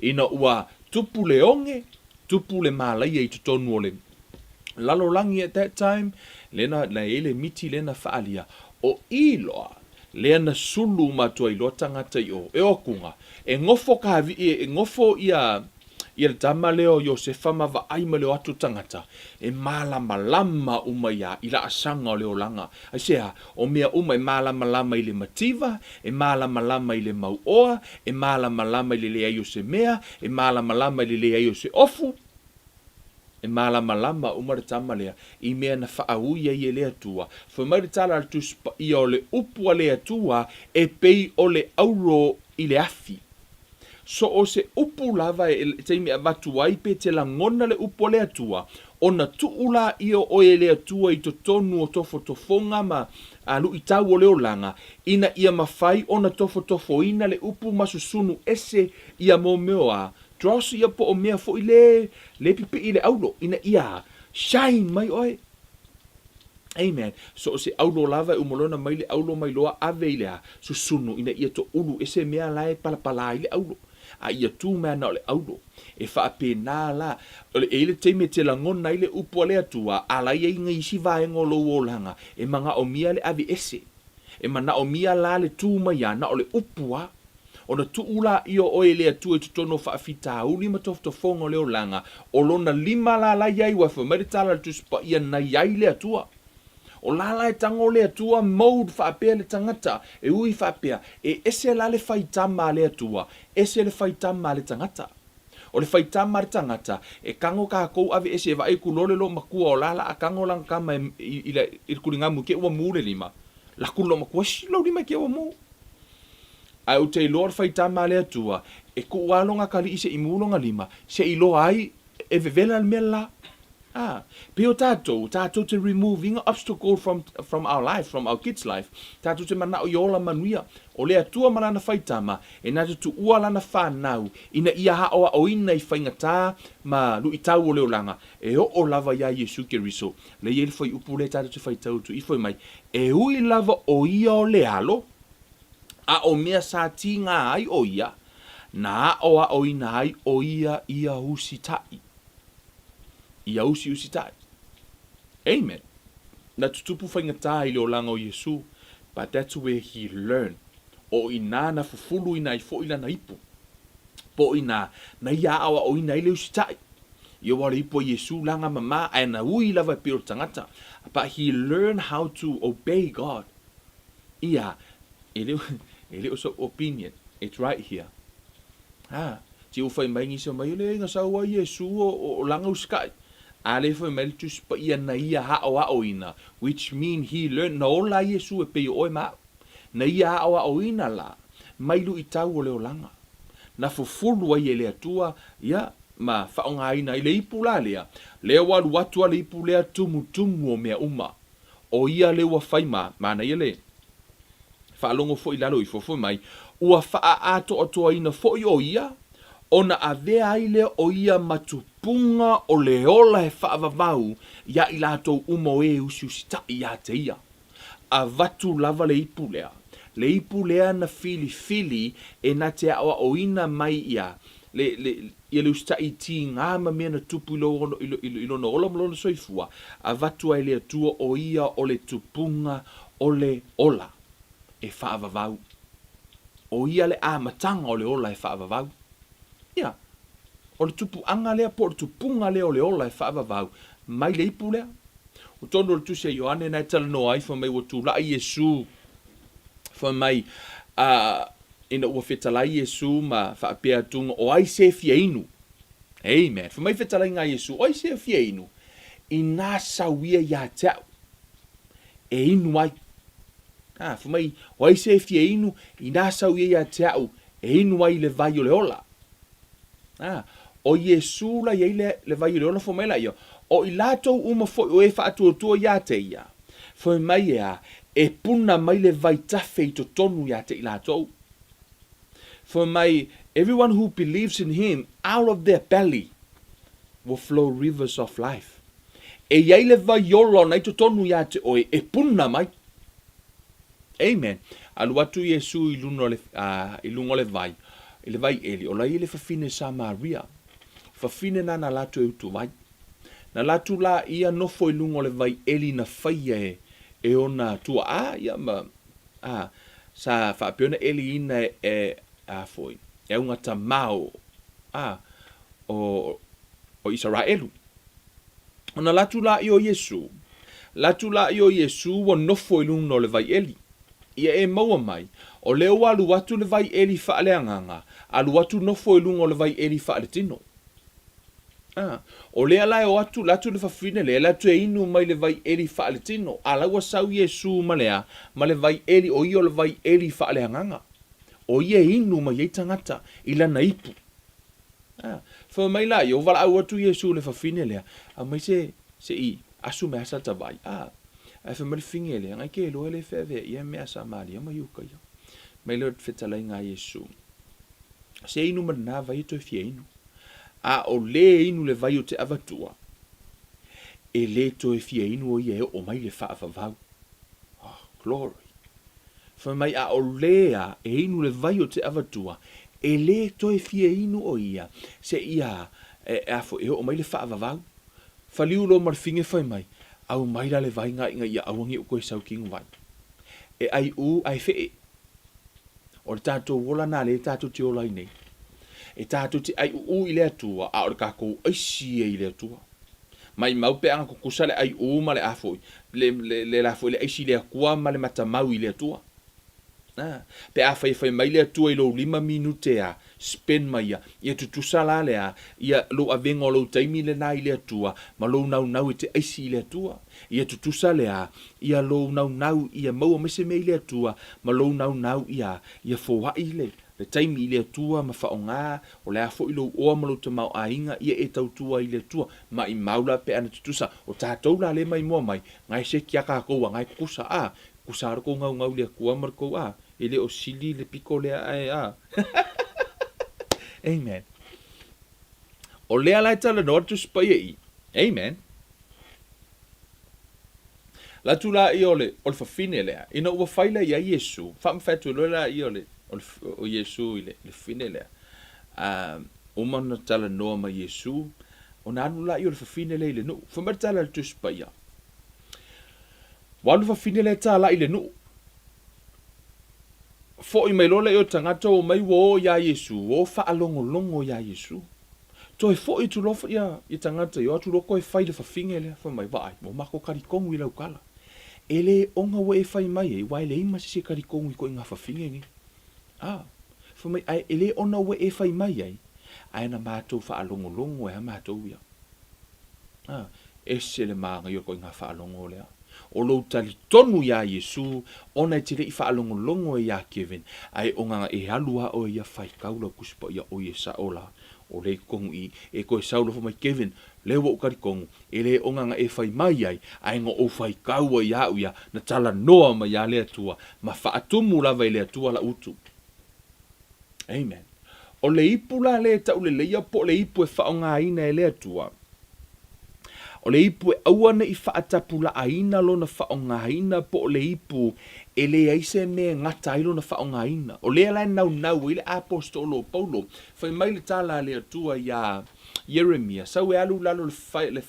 Ina ua tupu le onge, tupu le mālaia i tutonu o le lalolangi at that time, lena na ele miti lena whaalia. O iloa, lea na sulu matua iloa tangata i o, e okunga, e ngofo ia Ia le tama leo Iosefa ma vaai ma leo atu tangata. E malama uma ila asanga o leo langa. Aisea, o mea uma e malama i le mativa, e malama i le mauoa, e malama i le lea io se mea, e malama i le lea io se ofu, e malama uma le tama lea, i mea na whaauia i e lea tua. Whamari tala al tuspa i o le upua lea tua, e pei o le auro i le afi. So o se upu lava e teimi a watu waipe te la ngona le upu lea tua, o na tuula i o e lea tua i to tonu o tofo tofonga ma alu i tau o leo langa, ina ia mawhai o na tofo ina le upu masusunu ese ia mo meoa, drosu ia po o mea fo i le pipi i le aulo, ina ia shine mai oe. Amen. So se aulo lava umolona mai le aulo mai loa ave i lea susunu ina ia to ulu ese mea lae palapala i le aulo. A ia tu mea na o le aulo. E wha pe nā la. O le eile teime te langona i le upu a le atua, ala ia inga isi vaenga o lo olanga, e manga o mia le ave ese. E mana o mia la le tu mai ana o le upua. O na tu ula i o oe le atua i tutono wha afita uli ma toftofonga o le olanga. O lona lima la la iai wafa, maritala le tuspa ia na iai le atua. O lala e tango le atua mode whaapea le tangata, e ui whaapea, e ese la le whaitama le atua, ese le whaitama le tangata. O le whaitama le tangata, e kango ka kou ave ese e vai kulole lo makua o lala a kango lang kama i kuringamu ke ua mure lima. La kulo makua shilo lima ke ua mu. Ai o te ilo le whaitama le atua, e ku walonga kali i se imulonga lima, se ilo ai e vevela le mela. Pio tato to removing obstacle from our life, from our kids' life. Tato te mana o yola manuia. O lea tua malana whaitama, e nata tu ua lana whanau, ina ia haoa o ina i whaingata, ma lu i tau o leo langa, e o lava ia Yesu ke riso. Le iel whai upu le tato te whaitau tu, i whai mai, e ui lava o ia o le alo, a o mea sa tinga ai o ia, na oa o ina ai o ia usitai. Ia usi tai. Amen. Na tutupu whaingata i leo langa o Yesu, but that's where he learned. O ina na fufulu ina i fo ila na ipu. Po ina na ia awa o ina i leo usi tai. Ia wale ipu Yesu langa mama, a na ui lava piro tangata. But he learned how to obey God. Ia, ele so opinion. It's right here. Ti ufai mai ngisa mai le nga sawa Yesu o langa uskai. Ale foi meltus pa ia na ia hao ina, which mean he learned na ola Yesu e pe o ma. Na ia hao ina la, mai lu i tau o leo langa. Na fufulu ai ele atua, ia, ma whaonga ina i le ipu la lea. Lea walu watua le ipu lea tumu o mea uma. O ia le ua whaima, mana ia le. Whaalongo fo i lalo i fo mai, ua wha ato atoa ina fo i o ia, ona avea aile o ia matupunga o leola he whaavavau, ia i lato umo e usiusita ia te ia. A vatu lava le ipu lea na fili e na te awa o ina mai ia, ia le usita i ti ngā mamea na tupu ilo no ola malona soifua, a vatu ai lea tua o ia o le tupunga o le ola e whaavavau. O ia le amatanga o le ola e whaavavau. Ia, o le tupu anga lea po le tupunga lea o le ola e whaavavau, mai le ipu lea. O tono le tusia Ioane nai tala no ai, wha mai o tū lai Yesu, wha mai ina ua whetalai Yesu ma whaapea tunga o ai se fia inu. Amen. Wha mai whetalai ngā Yesu, o ai se fia inu, i nā sawia ia tau, e inu ai. Wha mai, o ai se fia inu, i nā sawia ia tau, e inu ai le vai o le ola. O Yesu la iei le vai o le ola fo mai la ia. O i latou uma fo o e whaatuatua ia te ia. Fo mai ea, e puna mai le vai tafe i to tonu ia te i latou. Fo mai, everyone who believes in him, out of their belly, will flow rivers of life. E iei le vai olo na i to tonu ia te oe, e puna mai. Amen. Alu atu Yesu i lungo le vai. I le vai eli, o la i le fafine sa Maria. Fafine na latu e utu vai. Na latu la ia nofo i lungo le vai eli na faia e ona tua ia ma sa whaapiona eli ina foi. E unga ta mau o Israelu. Ona latu la i o Yesu. Latu la i o Yesu wa nofo i lunga o le vai eli. Ia e maua mai. O leo alu watu le vai eli whaaleanganga. Alu watu nofo i lunga o le vai eli whaale tino. O lea lai o atu latu le whawhine lea latu e inu mai le vai eli whaale tino. Alaua sau Yesu ma lea ma le vai eli o i o le vai eli whaaleanganga. O ia inu mai ei tangata i lana ipu. Fa mai la yo wala au atu Yesu le whawhine lea. A mai se i asu me asa tawai. Ai fa mai finge lea. Ngai ke loa le whewea ia me asa maari. Ama yuka yo. Mai leo whetalai ngā Yesu. Se inu mana vai to fie inu. O le inu le vai o te avatua. E le to e fie inu o ia o mai le whaavavau. Glory. Fa mai o lea e inu le vai o te avatua. E le to e fie inu o ia. Se ia afo e o mai le whaavavau. Faliu lo marfinge fai mai. Au mai la le vai nga ia awangi o koe sau kingu vai. E ai ai fee. O le tātou wola nā le tātou te ola nei. E tātou te ai i le atua, a o le kākou aisi e i le atua. Mai mau pe anga kukusa le ai ma le afoi, le lafoi le aisi le akua ma le matamau i le atua. Pe a fai mai le atua i lo 5 minute a spend mai ia tutusa la le a, ia lo avenga o lo taimi le nā i le atua, ma lo nau e te aisi i le atua. Ia tutusa le a, ia lo nau ia maua mese me i le atua, ma lo nau ia foa i le taimi i le atua ma whaonga, o le afo i lo oa ma lo tamau a inga, ia e tautua i le atua, ma i maula pe ana tutusa, o tātou la le mai mua mai, ngai se kia kākoua, ngai kusa kusa rako ngau le akua marko ele o sili le piko le Amen. O lea lai tala no atu spaya i. Amen. La tu la i ole whawhine lea. Ina ua whaila i a Yesu. Whamwhatu loe la i ole o Yesu i le whine lea. Umana tala noa ma Yesu. O na anu la i ole whawhine lea i le nu. Whamara tala le tu spaya. Walu whawhine lea tala i le nu. Fo i mai lola i o tangata o mai wo ya Yesu. O whaalongo ya Yesu. To e fo i tu lofa i tangata i o atu loko e whai le whawhinge lea. Wha mai waai. Mo mako karikongu i lau kala. Ele onga we e whai mai e. Wai le ima si karikongu i ko i ngā whawhinge ngi. Wha mai ai ele ona we e whai mai ai. Ai na mātou whaalongo e ha mātou ia. E se le maanga i o ko i ngā whaalongo lea. O lo tali tonu ya Yesu, ona te rei whaalongo e ya Kevin, ai o nganga e halua o ia whai kaula kuspa ia o ia saola, o le kongu i, e koe saula fo mai Kevin, lewa o karikongu, e le o nganga e whai mai ai ngo o whai kaua ia uia, na tala noa ma ia lea tua, ma whaatumu lava i lea tua la utu. Amen. O le ipu la lea tauleleia po le ipu e whaonga ina e lea tua, o le ipu e auana i whaatapu la aina lo na whaonga ina po o le ipu e le aise me ngata ilo na whaonga ina. O le alai nau i le apostolo Paulo. Whai mai le tala le atua ia Jeremia. Sau e alu lalo le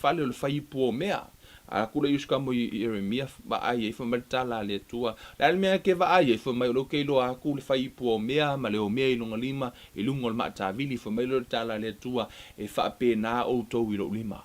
whale o le whai ipu o mea. A kula yuska mo Jeremia va ai e whai mai le tala le atua. Le ale mea ke va ai e whai mai lo keilo a ku le whai ipu o mea ma le o mea ilunga lima ilunga le maatavili. Whai mai lo le tala le atua e whaape na o tau ilo lima.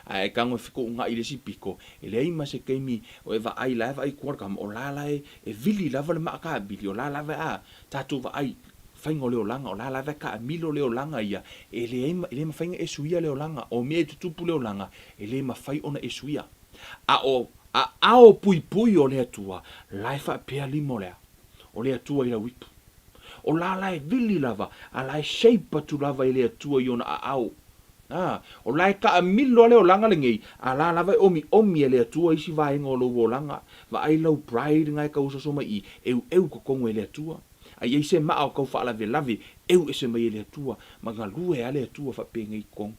Ai kango fiko nga ile si piko ele ai ma se kaimi o eva ai lava ai kwar kam o lala e vili lava le maka bili o lala va tatu va ai faingo le olanga o lala va ka milo le olanga ia ele ma fainga e suia le olanga o me tupu le olanga ele ma fai ona e suia o pui o le atua laifa pe limo le o le atua ila wipu o lala e vili lava ala e shape tu lava ile atua iona au o lai ka milo le o langa le ngei a la lava omi ele atua isi vai ngolo o langa va ai lau pride ngai ka usa soma i eu ko kongo ele atua ai ese ma o ka fa la lave eu ese mai ele atua manga lue ale atua fa pe ngai kong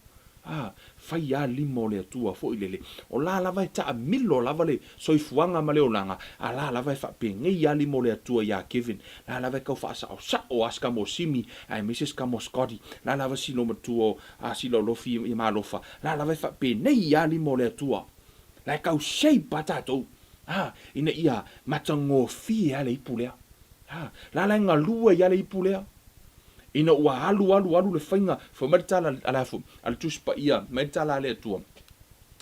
fai ya limo le atua fo ilele o la lava ta milo lava le soifuanga ma le o langa a la lava fa pe ngai ya limo le atua ya Kevin la lava ka fa sa o aska mo simi ai Mrs. Kamo Scotty la lava si no matuo a si lo lofi i malofa la lava fa pe nei ya limo le atua la ka shape patato ina ia matango fi ale ipulea la la nga lua ya le ipulea ina ua alu le whainga, fo mai tala alafu, ala tuspa ia, mai tala ale atua.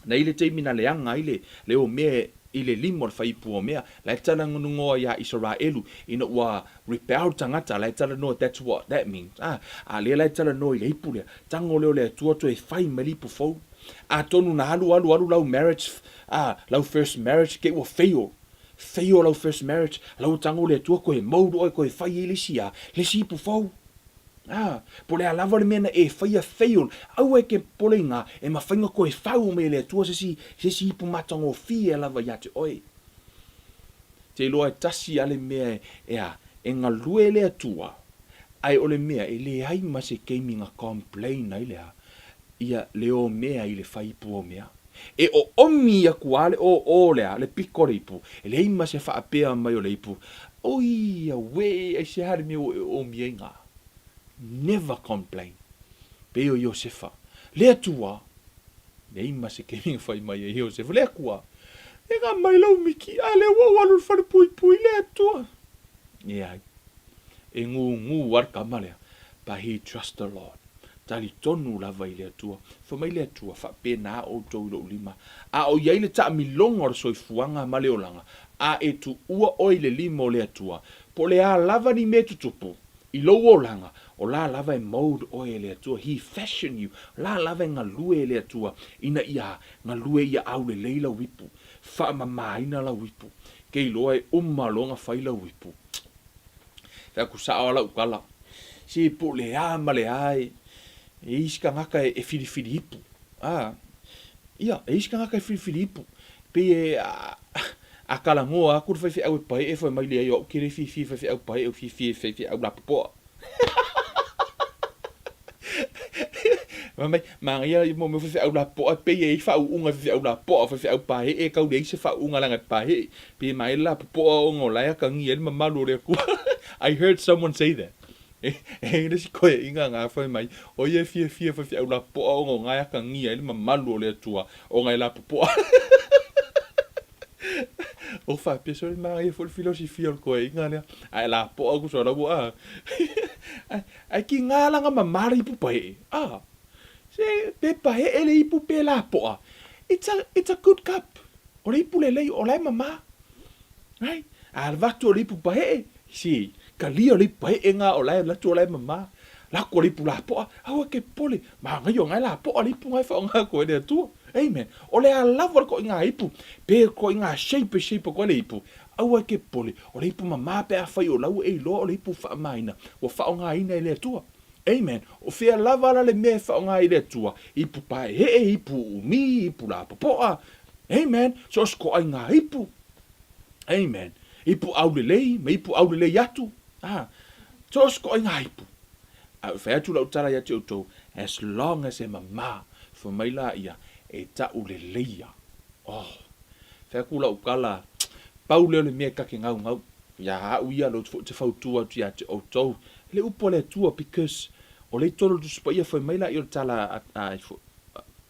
Na ile teimi na leanga ile, leo mea ile limo le whaipu o mea, lai tala ngunungoa ia Israelu, ina ua rebel tangata, lai tala no, that's what that means. Lea lai tala no ile ipu lea, tango leo lea tua to e whai melipu fau. Tonu na alu lau marriage, lau first marriage, ke ua fail lau first marriage, lau tango lea tua koe maudu oi koe whai ilisia, lesi ipu fau. Pole a lava le mena e whaia fail, au e ke pole ngā, e ma whainga koe whau me lea tua se si ipu matango fie lava ia te oi. Te loa e tasi ale mea e ngā lue lea tua, ai ole mea e le ai ma se keimi ngā complain ai lea, ia leo mea i le whaipu o mea. E o omi a kuale o lea, le piko le ipu, e le ima se whaapea mai o le ipu, oi a we, e se hare mea o mea ngā. Never complain. Peo Iosefa. Lea tua. Le ima se keminga whai mai e Iosefa. Lea kua. E ngā mai lau miki. Le wawalu whare pui. Lea tua. Ai. E ngu warka malea. But he trust the Lord. Tali tonu lava i lea tua. Fa mai lea tua. Fa pena o tau ilo lima. O iai le taa milonga o soifuanga ma leolanga. E tu ua oi le lima o lea tua. Po lea lava ni me tutupu. I lo langa. O la lava e mode o e lea tua. He fashion you. La lava e ngā lue e lea tua. Ina ia ngā lue ia au le leila wipu. Wha mamaina la wipu. Kei loa e longa whaila wipu. Wha kusao ala ukala. Si po le ama le ai. E iska ngaka e whiriwhiri ipu. Ia, e iska ngaka e whiriwhiri ipu. Pe e a kala ngoa. Kura whaiwhi au e pai e whai mai lea yo. Kere whaiwhi au pai au whaiwhi au la popoa. Mang ia mo me fe au la po pe e fa unga fe au la po fe au pa e ka u se fa unga langa pa e pe mai la po o ngola ka ngi el ma lo le ku. I heard someone say that. This ko inga nga fa mai o ye fe au la po o nga ka ngi el ma lo le tua o nga la po. O fa pe so ma e fo filosofia ko inga le ai la po ku so la bo ai ki nga langa ma mari pu pa e se pepa he ele ipu pe la poa. It's a good cup. O le ipu lelei o lai mama. Right? Al vatu o le ipu pa he. Si, ka lia o le ipu he nga o lai latu o lai mama. La ko le ipu la poa. Awa ke pole. Ma ngai o ngai la poa le ipu ngai fa o ngai ko e tua. Amen. O le a lava ko inga ipu. Pe ko inga shape ko le ipu. Awa ke pole. O le ipu mama pe a fai o lau e lo o le ipu fa maina. O fa o ngai ina le tua. Amen. O fea lava la le mea whaonga i le tua. Ipu pae he, ipu umi, ipu la popoa. Amen. So sko ai ngā ipu. Amen. Ipu au lelei, me ipu au lelei atu. So sko ai ngā ipu. Whea tu lau tara ia te utou. As long as e mama, whamaila ia, e tau lelei ia. Whea ku lau kala, pau leo le mea kake ngau. Ia hau ia lo te whautua tu ia te utou. Le upo le tua because o le tolo tu spa ia foi maila i o tala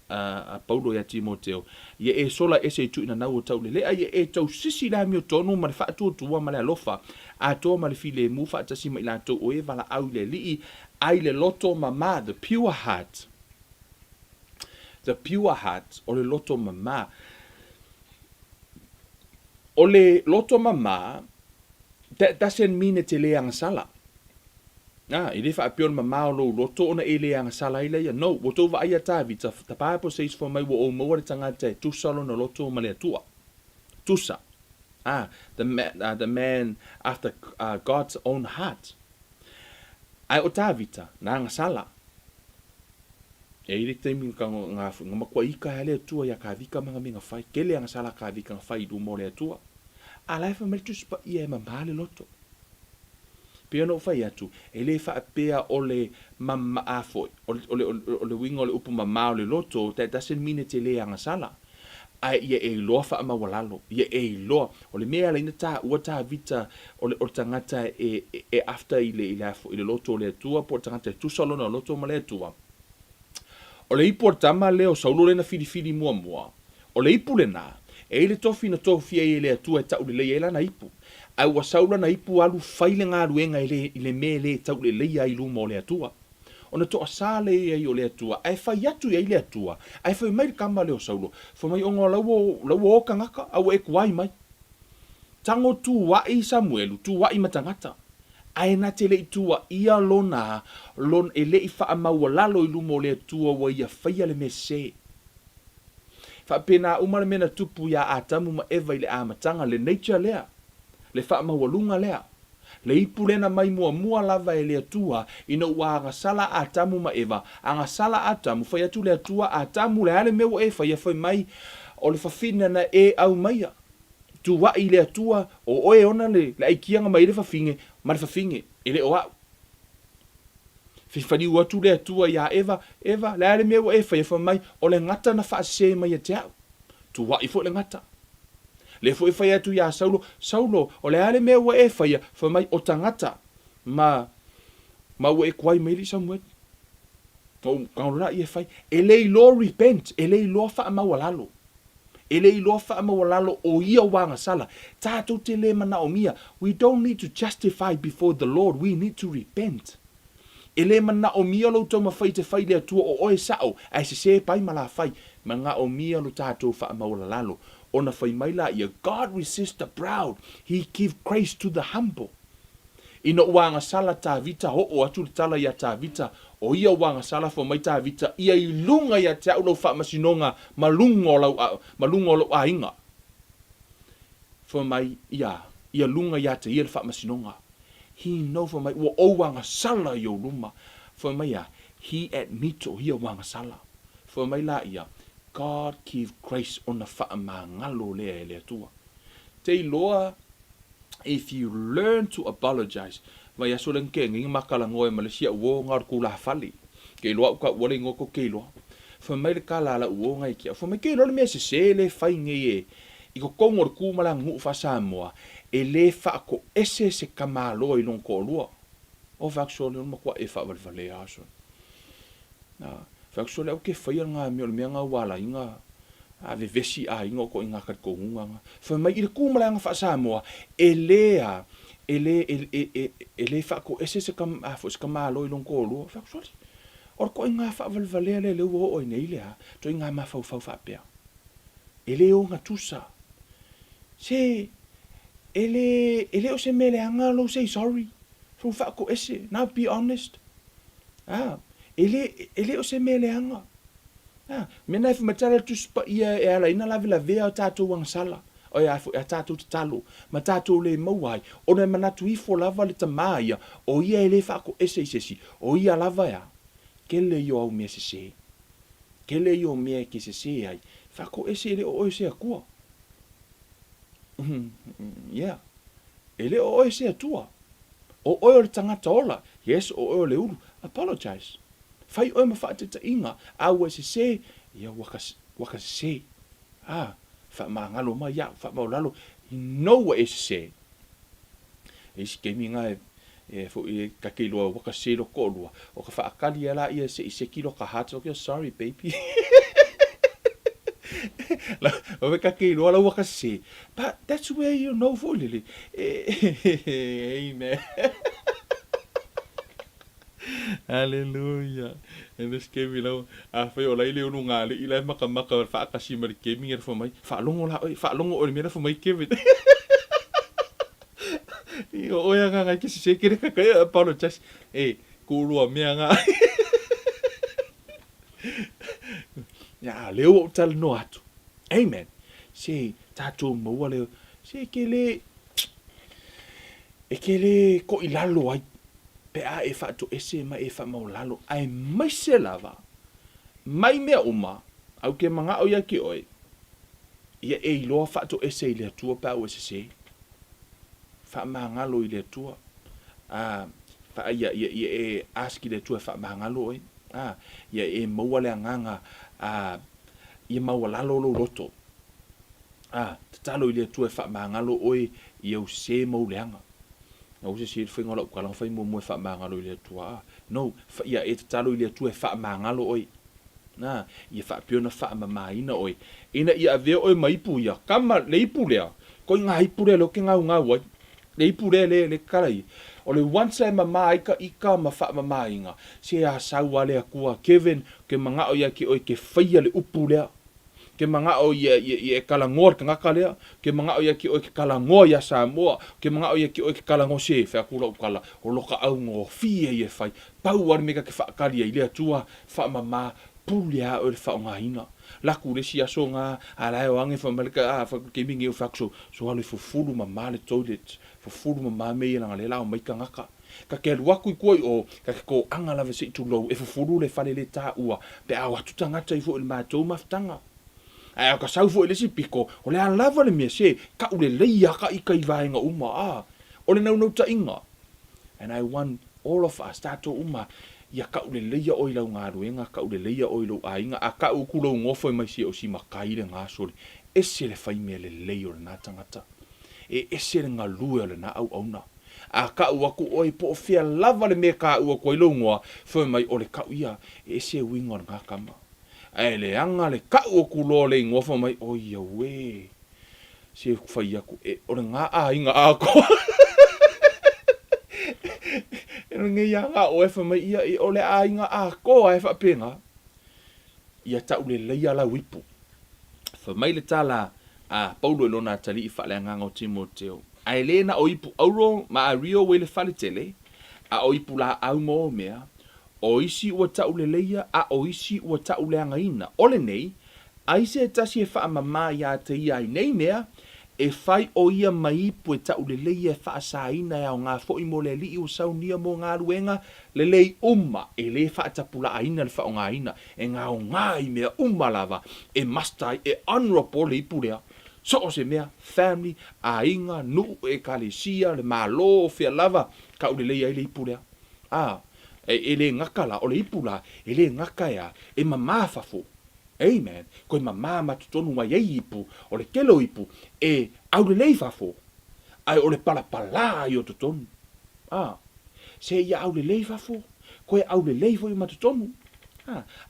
a Paulo ya Timoteo ia e sola ese tu ina nau o tau le ai e tau sisi la mi o tonu ma le fa tu tua ma le alofa a to ma le file mu fa tasi ma ila to o e vala au le li ai le loto mama the pure heart o le loto mama that doesn't mean te le ang sala. I le fa pion mama o lo loto ona ele ang sala ile ya no woto va ia vita the Bible says for my wo mo le tanga te tu salo no loto ma le tua tusa the man after God's own heart ai o vita na ang sala e ile te mi ka nga makwa ika le tua ya ka vika manga minga fai kele ang sala ka vika fai du mo le tua ala fa mel tu spa ia mama le loto pia no fai atu e le fa pea o le mama afo o le wingo le upu mama o le loto that doesn't mean te le anga sala ai ia e loa fa ma walalo ia e loa o le mea le ta ua ta vita o le tangata e after ile afo ile loto le tua po tangata tu solo no loto ma le tua o le ipo tama le o saulo le na fili mua o le ipu le na e le tofi na tofi e le tua ta u le ela na ipu ai ua saula na ipu alu faile ngā ruenga i le mele tauleleia i luma o le atua. Ona toa sa le ia i o le atua, ai fai atu ia i le atua, ai fai mai kama leo saulo, fa mai ongo lau o kangaka, au e kuai mai. Tango tu wa i Samuelu, tu wa i matangata. Ai na te lei tua ia lona, lon e lei faa maua lalo i lumo le tua wa ia faia le mese. Fa pena umara mena tupu ia atamu ma eva i le amatanga le nature lea, le faa maua lunga lea. Le ipu lena mai mua lava e le atua, ina ua anga sala atamu ma eva, anga sala atamu, fai atu le atua atamu le ale mewa e fai mai, o le fafina na e au maia. Tu wa i le atua, o oe ona le aikianga mai le fafinge, ma le fafinge, e le o au. Fifani ua tu le atua ia eva, le ale mewa e fai mai, o le ngata na faa se mai a te au. Tu wa i fo le ngata. Le fo e fai atu ia Saulo, o le ale mea ua e fai mai o tangata, ma ua e kuai mai li Samuel. O kaurora i e fai, e le ilo repent, e le ilo faa maua lalo. E le ilo faa maua lalo o ia wanga sala. Tātou te le mana o mia, we don't need to justify before the Lord, we need to repent. E le mana o mia lo tau mawhai te whai lea tua o oe sao, ai se pai mala whai, ma ngā o mia lo tātou faa maua lalo. Ona fai mai la ia, God resists the proud, he give grace to the humble. Ina wanga sala tā vita, o atu le tala ia tā vita, o ia wanga sala fo mai tā vita, ia i lunga ia te au lau wha masinonga, malungo lau a inga. Fo mai ia lunga ia te ia le wha masinonga. He know fo mai, ua o wanga sala i o luma. Fo mai ia, he admit o ia wanga sala. Fo mai la ia, God give grace on the whaamangalo lea e lea tua. Te loa, if you learn to apologize, vai aso len ke ngi makala ngoe Malaysia wo ngar ku la fali. Ke loa ka wole ngoko ke loa. Fa mai le kala la wo ngai ki. Fa mai ke loa me se le fai ngi e. Iko kongor ku mala ngu fa Samoa. E le fa ko ese se kamalo i lon ko loa. O fa so le mo kwa e fa vale aso. Na Fakso ke fai nga me le nga wala inga ave vesi a inga ko inga ka ko nga fa mai ile ku mala nga fa Samoa ele fa ko ese se kam a fo se kamalo i lon ko lo fakso or ko inga fa valvale le o nei le a to inga ma fa pe ele o nga tusa se ele o se mele anga lo say sorry for fa ko ese now be honest ele o se mele anga. Mena fa matala tu spa ia e ala ina la vea o tātou wang sala. O ia tātou te talo. Ma tātou le mauai. O na manatu i fo lava le tamaia. O ia ele fa ko ese isesi. O ia lava ya. Kele yo au mea se. Kele yo mea ki se ai. Fa ko ese ele o ese akua. Yeah. Ele o ese atua. O oe le tangata ola. Yes, o oe le uru. Apologize. Fai oe mawhaate ta inga, awa se, ia waka se. Fa ngalo ma ia, fa maulalo, no e se. E si kemi nga fo e kakeloa waka se lo kolua. O ka whaakali ala ia se kilo ka hata, okay, sorry baby. O me kakeloa la waka se. But that's where you know for lili. Amen. Hallelujah. And this came you fa o lai le unu ngale i lai maka fa kasi mari kemi er fo mai fa longo o mera fo mai kemi. O ya nga ki se kere ka ka apologize. Ku lua mea nga. Ya leo tal no atu. Amen. Se tato mo le se kele ko ilalo ai pe a e fa to ese ma e fa maulalo ai mai se lava mai mea uma au ke manga o ya ki oi ia e lo fa to ese le tua pa o ese fa manga lo ile tua fa ia e aski le tua fa manga lo oi ia e mo wale nganga ia maulalo lo roto talo ile tua fa manga lo oi ia o se mo leanga. O se si foi ngola kala foi mo fa mangalo ile tua. No, ia e talo ile tua fa mangalo oi. Na, ia fa piona fa mamaina oi. Ina ia ve oi mai pu ia. Kama le ipu lea. Ko nga ipu le lo ke nga wai. Le ipu le karai. O le wansa e mama ika ma wha mama inga. Se a saua le akua Kevin ke mga o ia ki oi ke whaia le upu lea. Ke mga o ia e kalangoa ke ngaka lea. Ke mga o ia ki oi ke kalangoa ia Samoa. Ke mga o ia ki oi ke kalangoa se whea kula ukala. O loka au ngō fia i e whai. Pau wari meka ke whaakari ai lea tua wha mama pulia o le wha o ngā hina. Laku le si aso ngā alae o ange whamalika ke mingi o whakso. So hale fufuru mama le toilet. Fufuru mama mei langa le lao mai ka ngaka. Ka ke luaku i kuai o ka ke ko anga lava se itu lau. E fufuru le whale le tā ua. Pe awa tutangata i fo il mātou maftanga. Ai ka sau fo ile si piko o le lava le mea se ka ule leia ka ika i vaenga uma o le nau ta inga. And I want all of us tato uma ia ka ule leia o ilau ngā ruenga, ka ule leia o ilau ainga, a ka ukulo ngofo i mai si o si makai le ngā sori. Ese le whai mea le lei o le nā tangata. Ese le ngā lue o le nā au auna. A ka uaku oi po o fia lava le mea ka uaku i lau ngoa, whai mai o le ka uia, ese winga o ngā kama. Ai le anga le ka uaku lo le ngofo mai, o ia we. Se whai aku, o le ngā ainga ako. Nge ia ngā o efa mai ia o le ainga ko a efa penga. Ia tau le leia la wipu. Fa mai le tala Paulo e lona tali i whale nganga o Timoteo. Ai le na o ipu auro ma a rio we le whale tele. A o ipu la au mo mea. O isi ua tau le leia a o isi ua tau le angaina. Ole nei, a ise e tasi e wha mama ia te ia i nei mea. E whai o ia mai pu e tau le leia e wha saina e au ngā fōi mo le li o sau nia mo ngā ruenga le lei e le wha tapula aina le wha o ngā ina e ngā o ngā i mea lava e mastai e honorable le ipulea so o se mea family a inga nu e kalesia le malo o fia lava ka u le leia i le ipulea e le ngakala o le ipula e le ngakaya e mamafafo. Amen. Koe mamā matutonu mai ei ipu, o le kelo ipu, e au le lei fafo. Ai o le palapala i o tutonu. Se ia au le lei fafo, koe au le lei fo i matutonu.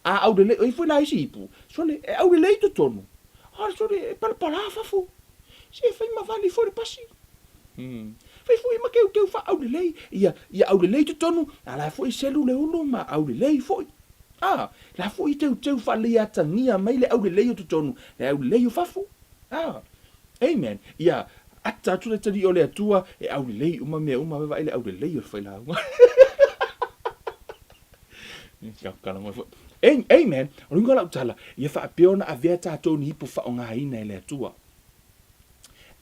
Au le lei, o i fo i la isi ipu, so le e au le lei tutonu. So le e palapala fafo. Se fai mawali fo le pasi. Fai fo i ma keu fa au le lei, ia au le lei tutonu, ala fo i selu le ulu ma au le lei fo i. La fo i teu fa le atangia mai le au le lei o tutonu, le au le lei o fafu. Amen. Ia, ata tu le tari o le atua, e au le lei uma mea uma wewa ele au le lei o fai la uma. Amen. O runga la utala, ia fa apeona a vea tātou ni hipo fa o ngā ina ele atua.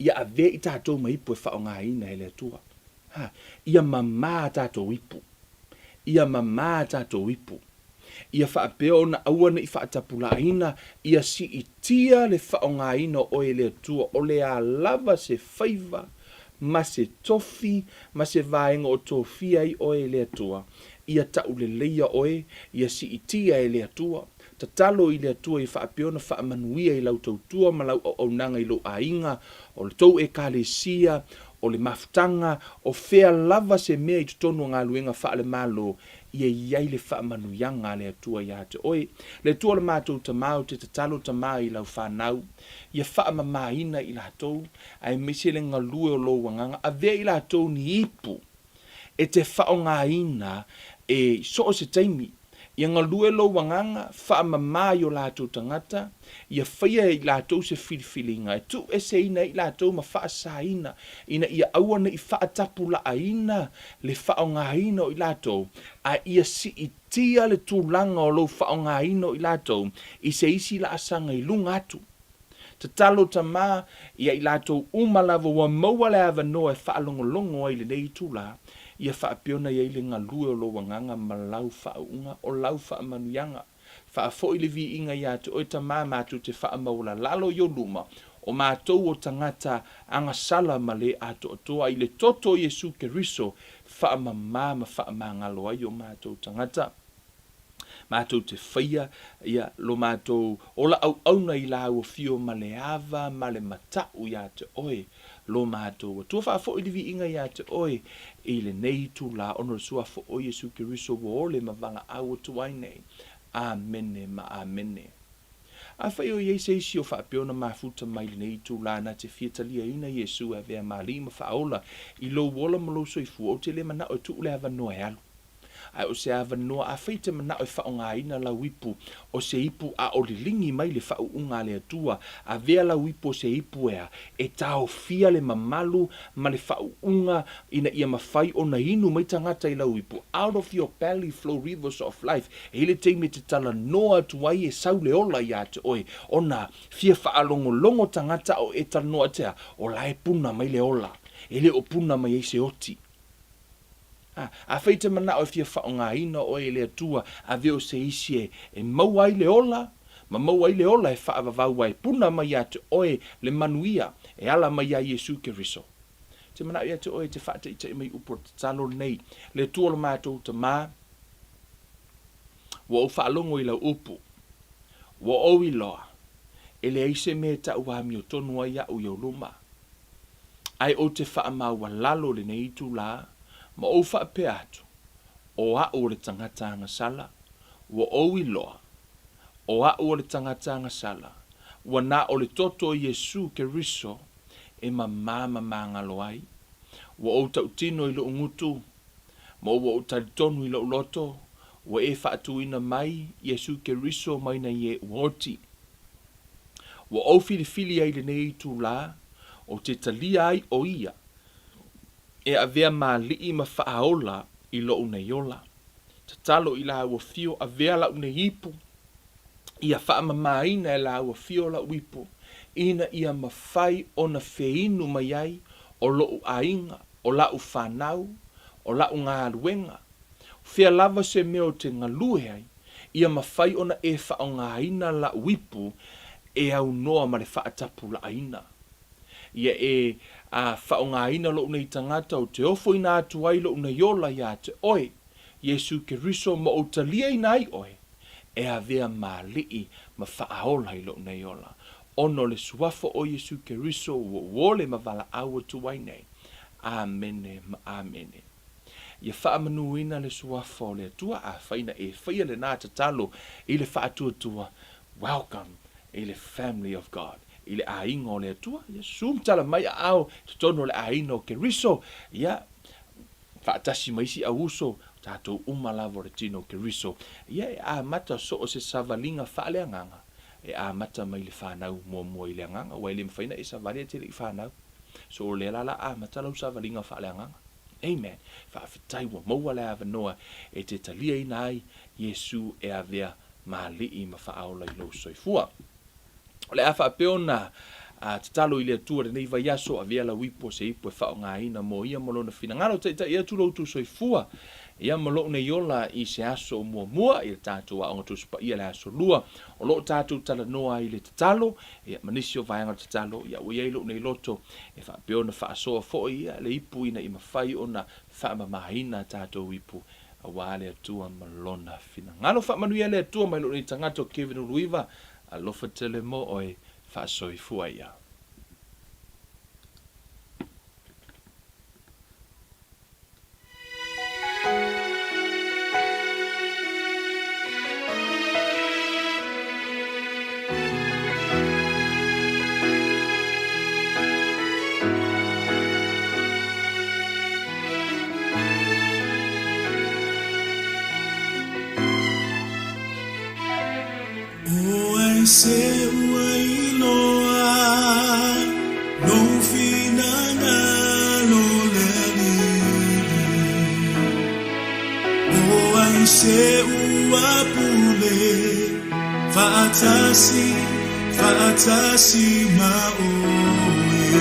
Ia a vea i tātou ma hipo e fa o ngā ina ele atua. Ia mamā tātou hipo. Ia mamā tātou hipo. Ia whaapeo na awana i whaatapula aina, ia si i tia le whaonga ina o e le atua, o le a lava se whaiva, ma se tofi, ma se vaenga o tofi ai o e le atua. Ia tau le leia oe, ia si i tia e le atua. Ta talo i le atua i whaapeo na whaamanuia i lau tautua, ma lau o nanga i lo ainga, o le tau e kalesia, o le maftanga, o fea lava se mea i tutonu ngā luenga wha le malo, ia iai le whaamanuyanga le atua ia te oe. Le atua le mātou tamau te tatalo tamau i lau whanau. Ia whaamamaina i lātou. Ai mese le ngalue o lo wanganga. A vea i lātou ni ipu. E te whaongaina e so o se taimi. Ia ngalue lo wanganga, whaamamai o lātou tangata. Ia whaia i lātou se whiriwhiringa. E tu e se ina i lātou ma whaasaina. Ina ia awana i whaatapula aina le whaongaina o i lātou. A ia si i tia le tūlanga o lo whaongaina o i lātou. I se isi la asanga i lunga atu. Te talo ta mā, ia i lātou umalawa wa maua le awa noa e whaalongolongo ai le nei tūla. Ia whaapiona ia i le ngalue o lo wanganga ma lau whaunga o lau whaamanuyanga. Whaafo i le vi inga ia te oe ta mā mātou te whaamaula lalo i o luma. O mātou o tangata anga sala ma le ato atoa i le toto Yesu Keriso. Whaamamā ma whaamangalo ai o mātou tangata. Mātou te whaia, ia lo mātou ola au auna i la o fio ma le ava, ma le matau ia te oe. Lo mātou, tua whaafo i livi inga ia te oe, i le nei tu la ono sua fo o Yesu Keriso wo ole ma vanga au tuai nei. Amene ma amene. A whai o iei se isi o whaapeona mafuta mai le nei tū lana te whiatalia ina Iesu a vea mali ma whaola I lo wola ma lo soifu o te le mana o tu le ava noa e alu. Ai o se ava noa a whai te mana o whaonga ina la wipu o se ipu a o lilingi mai le whao unga le atua a vea la wipu o se ipu ea e tau fia le mamalu ma le whao unga ina ia mawhai o na inu mai tangata I la wipu. Out of your belly flow rivers of life. E le teime te tala noa tuai e sau le ola ia te oe o na fia whaalongo longo tangata o e tala noa tea o la e puna mai le ola. E le o puna mai e se oti. A whaite mana o fia whaonga ina o e le atua a veo se isi e mauai le ola, ma mauai le ola e whaavavau ai puna mai a te oe le manuia e ala mai a Iesu Keriso. Te mana ia te oe te whaata I te mai upo te talo nei, le tuola mātou te mā, wa o whaalongo I lau upu, wa o I loa, e le eise me ta ua mi o tonua ia o iau luma. Ai o te whaamau wa lalo le nei tu la, ma o whaape atu, o a o le tangata anga sala, wa o I loa, o a o le tangata anga sala, wa na o le toto Iesu Keriso, e ma mama mangalo ai, wa o tau tino I lo ngutu, ma wa o talitonu I lo loto, wa e whaatuina mai, Iesu Keriso mai na ie uoti. Wa o filifili ai le nei tu la, o te talia ai o ia, e a vea maalii ma whaaola I lo una iola. Te talo I la ua fio a vea la una ipu, ia whaamamaina e la ua fio la uipu, ina ia mawhai o na feinu mai ai, o lo ainga, o la u whanau, o la u ngā ruenga. Fea lava se meo te ngalue ai, ia mawhai o na e wha o ngā ina la uipu, e au noa ma le whaatapu la aina. Ia e a whaonga ina lo nei tangata o te ofo ina atu ai lo nei yola ia te oe. Iesu Keriso mo o talia ina ai oe. E a vea maalii ma whaaola I lo nei yola. Ono le suafo o Iesu Keriso o wole ma vala awa tuai nei. Amene ma amene. Ia whaamanu ina le suafo le tua a whaina e whaia le nā tatalo I le whaatua tua. Welcome I le family of God. I le ainga o le atua, ia sumtala mai a au, te tono le ainga o Keriso, ia whaatasi maisi a uso, tātou umalavo le tino Keriso, ia e a mata so o se savalinga whaale anganga, e a mata mai le whanau mua I le anganga, wai le mwhaina e savalia te le I whanau, so o le lala a mata lau savalinga whaale anganga. Amen. Whaafitai wa maua le ava noa, e te talia ina ai, Iesu e a vea maali ma whaaola I lo soifua. O le afa peona te talo I le atua le nei vai aso a vea la wipo se ipo e whao ngā ina mo ia malona fina. Ngano te ia tu lau tu soifua. Ia malona iola I se aso mua I le tātou a onga tu supa ia le aso lua. O lo tātou tala noa I le te talo. Ia manisi o vaianga te talo. Ia ui eilo nei loto. E wha peona wha asoa fo ia le ipu ina I mawhai o na wha mamahina tātou ipu. A wale atua malona fina. Ngano wha manuia le atua mai lo nei tangato Kevin Uluiva. Alofa tele mo oe whaasoifua ia. Se ua iloa no finanga lo lelei o ai se ua pule fatasi ma oe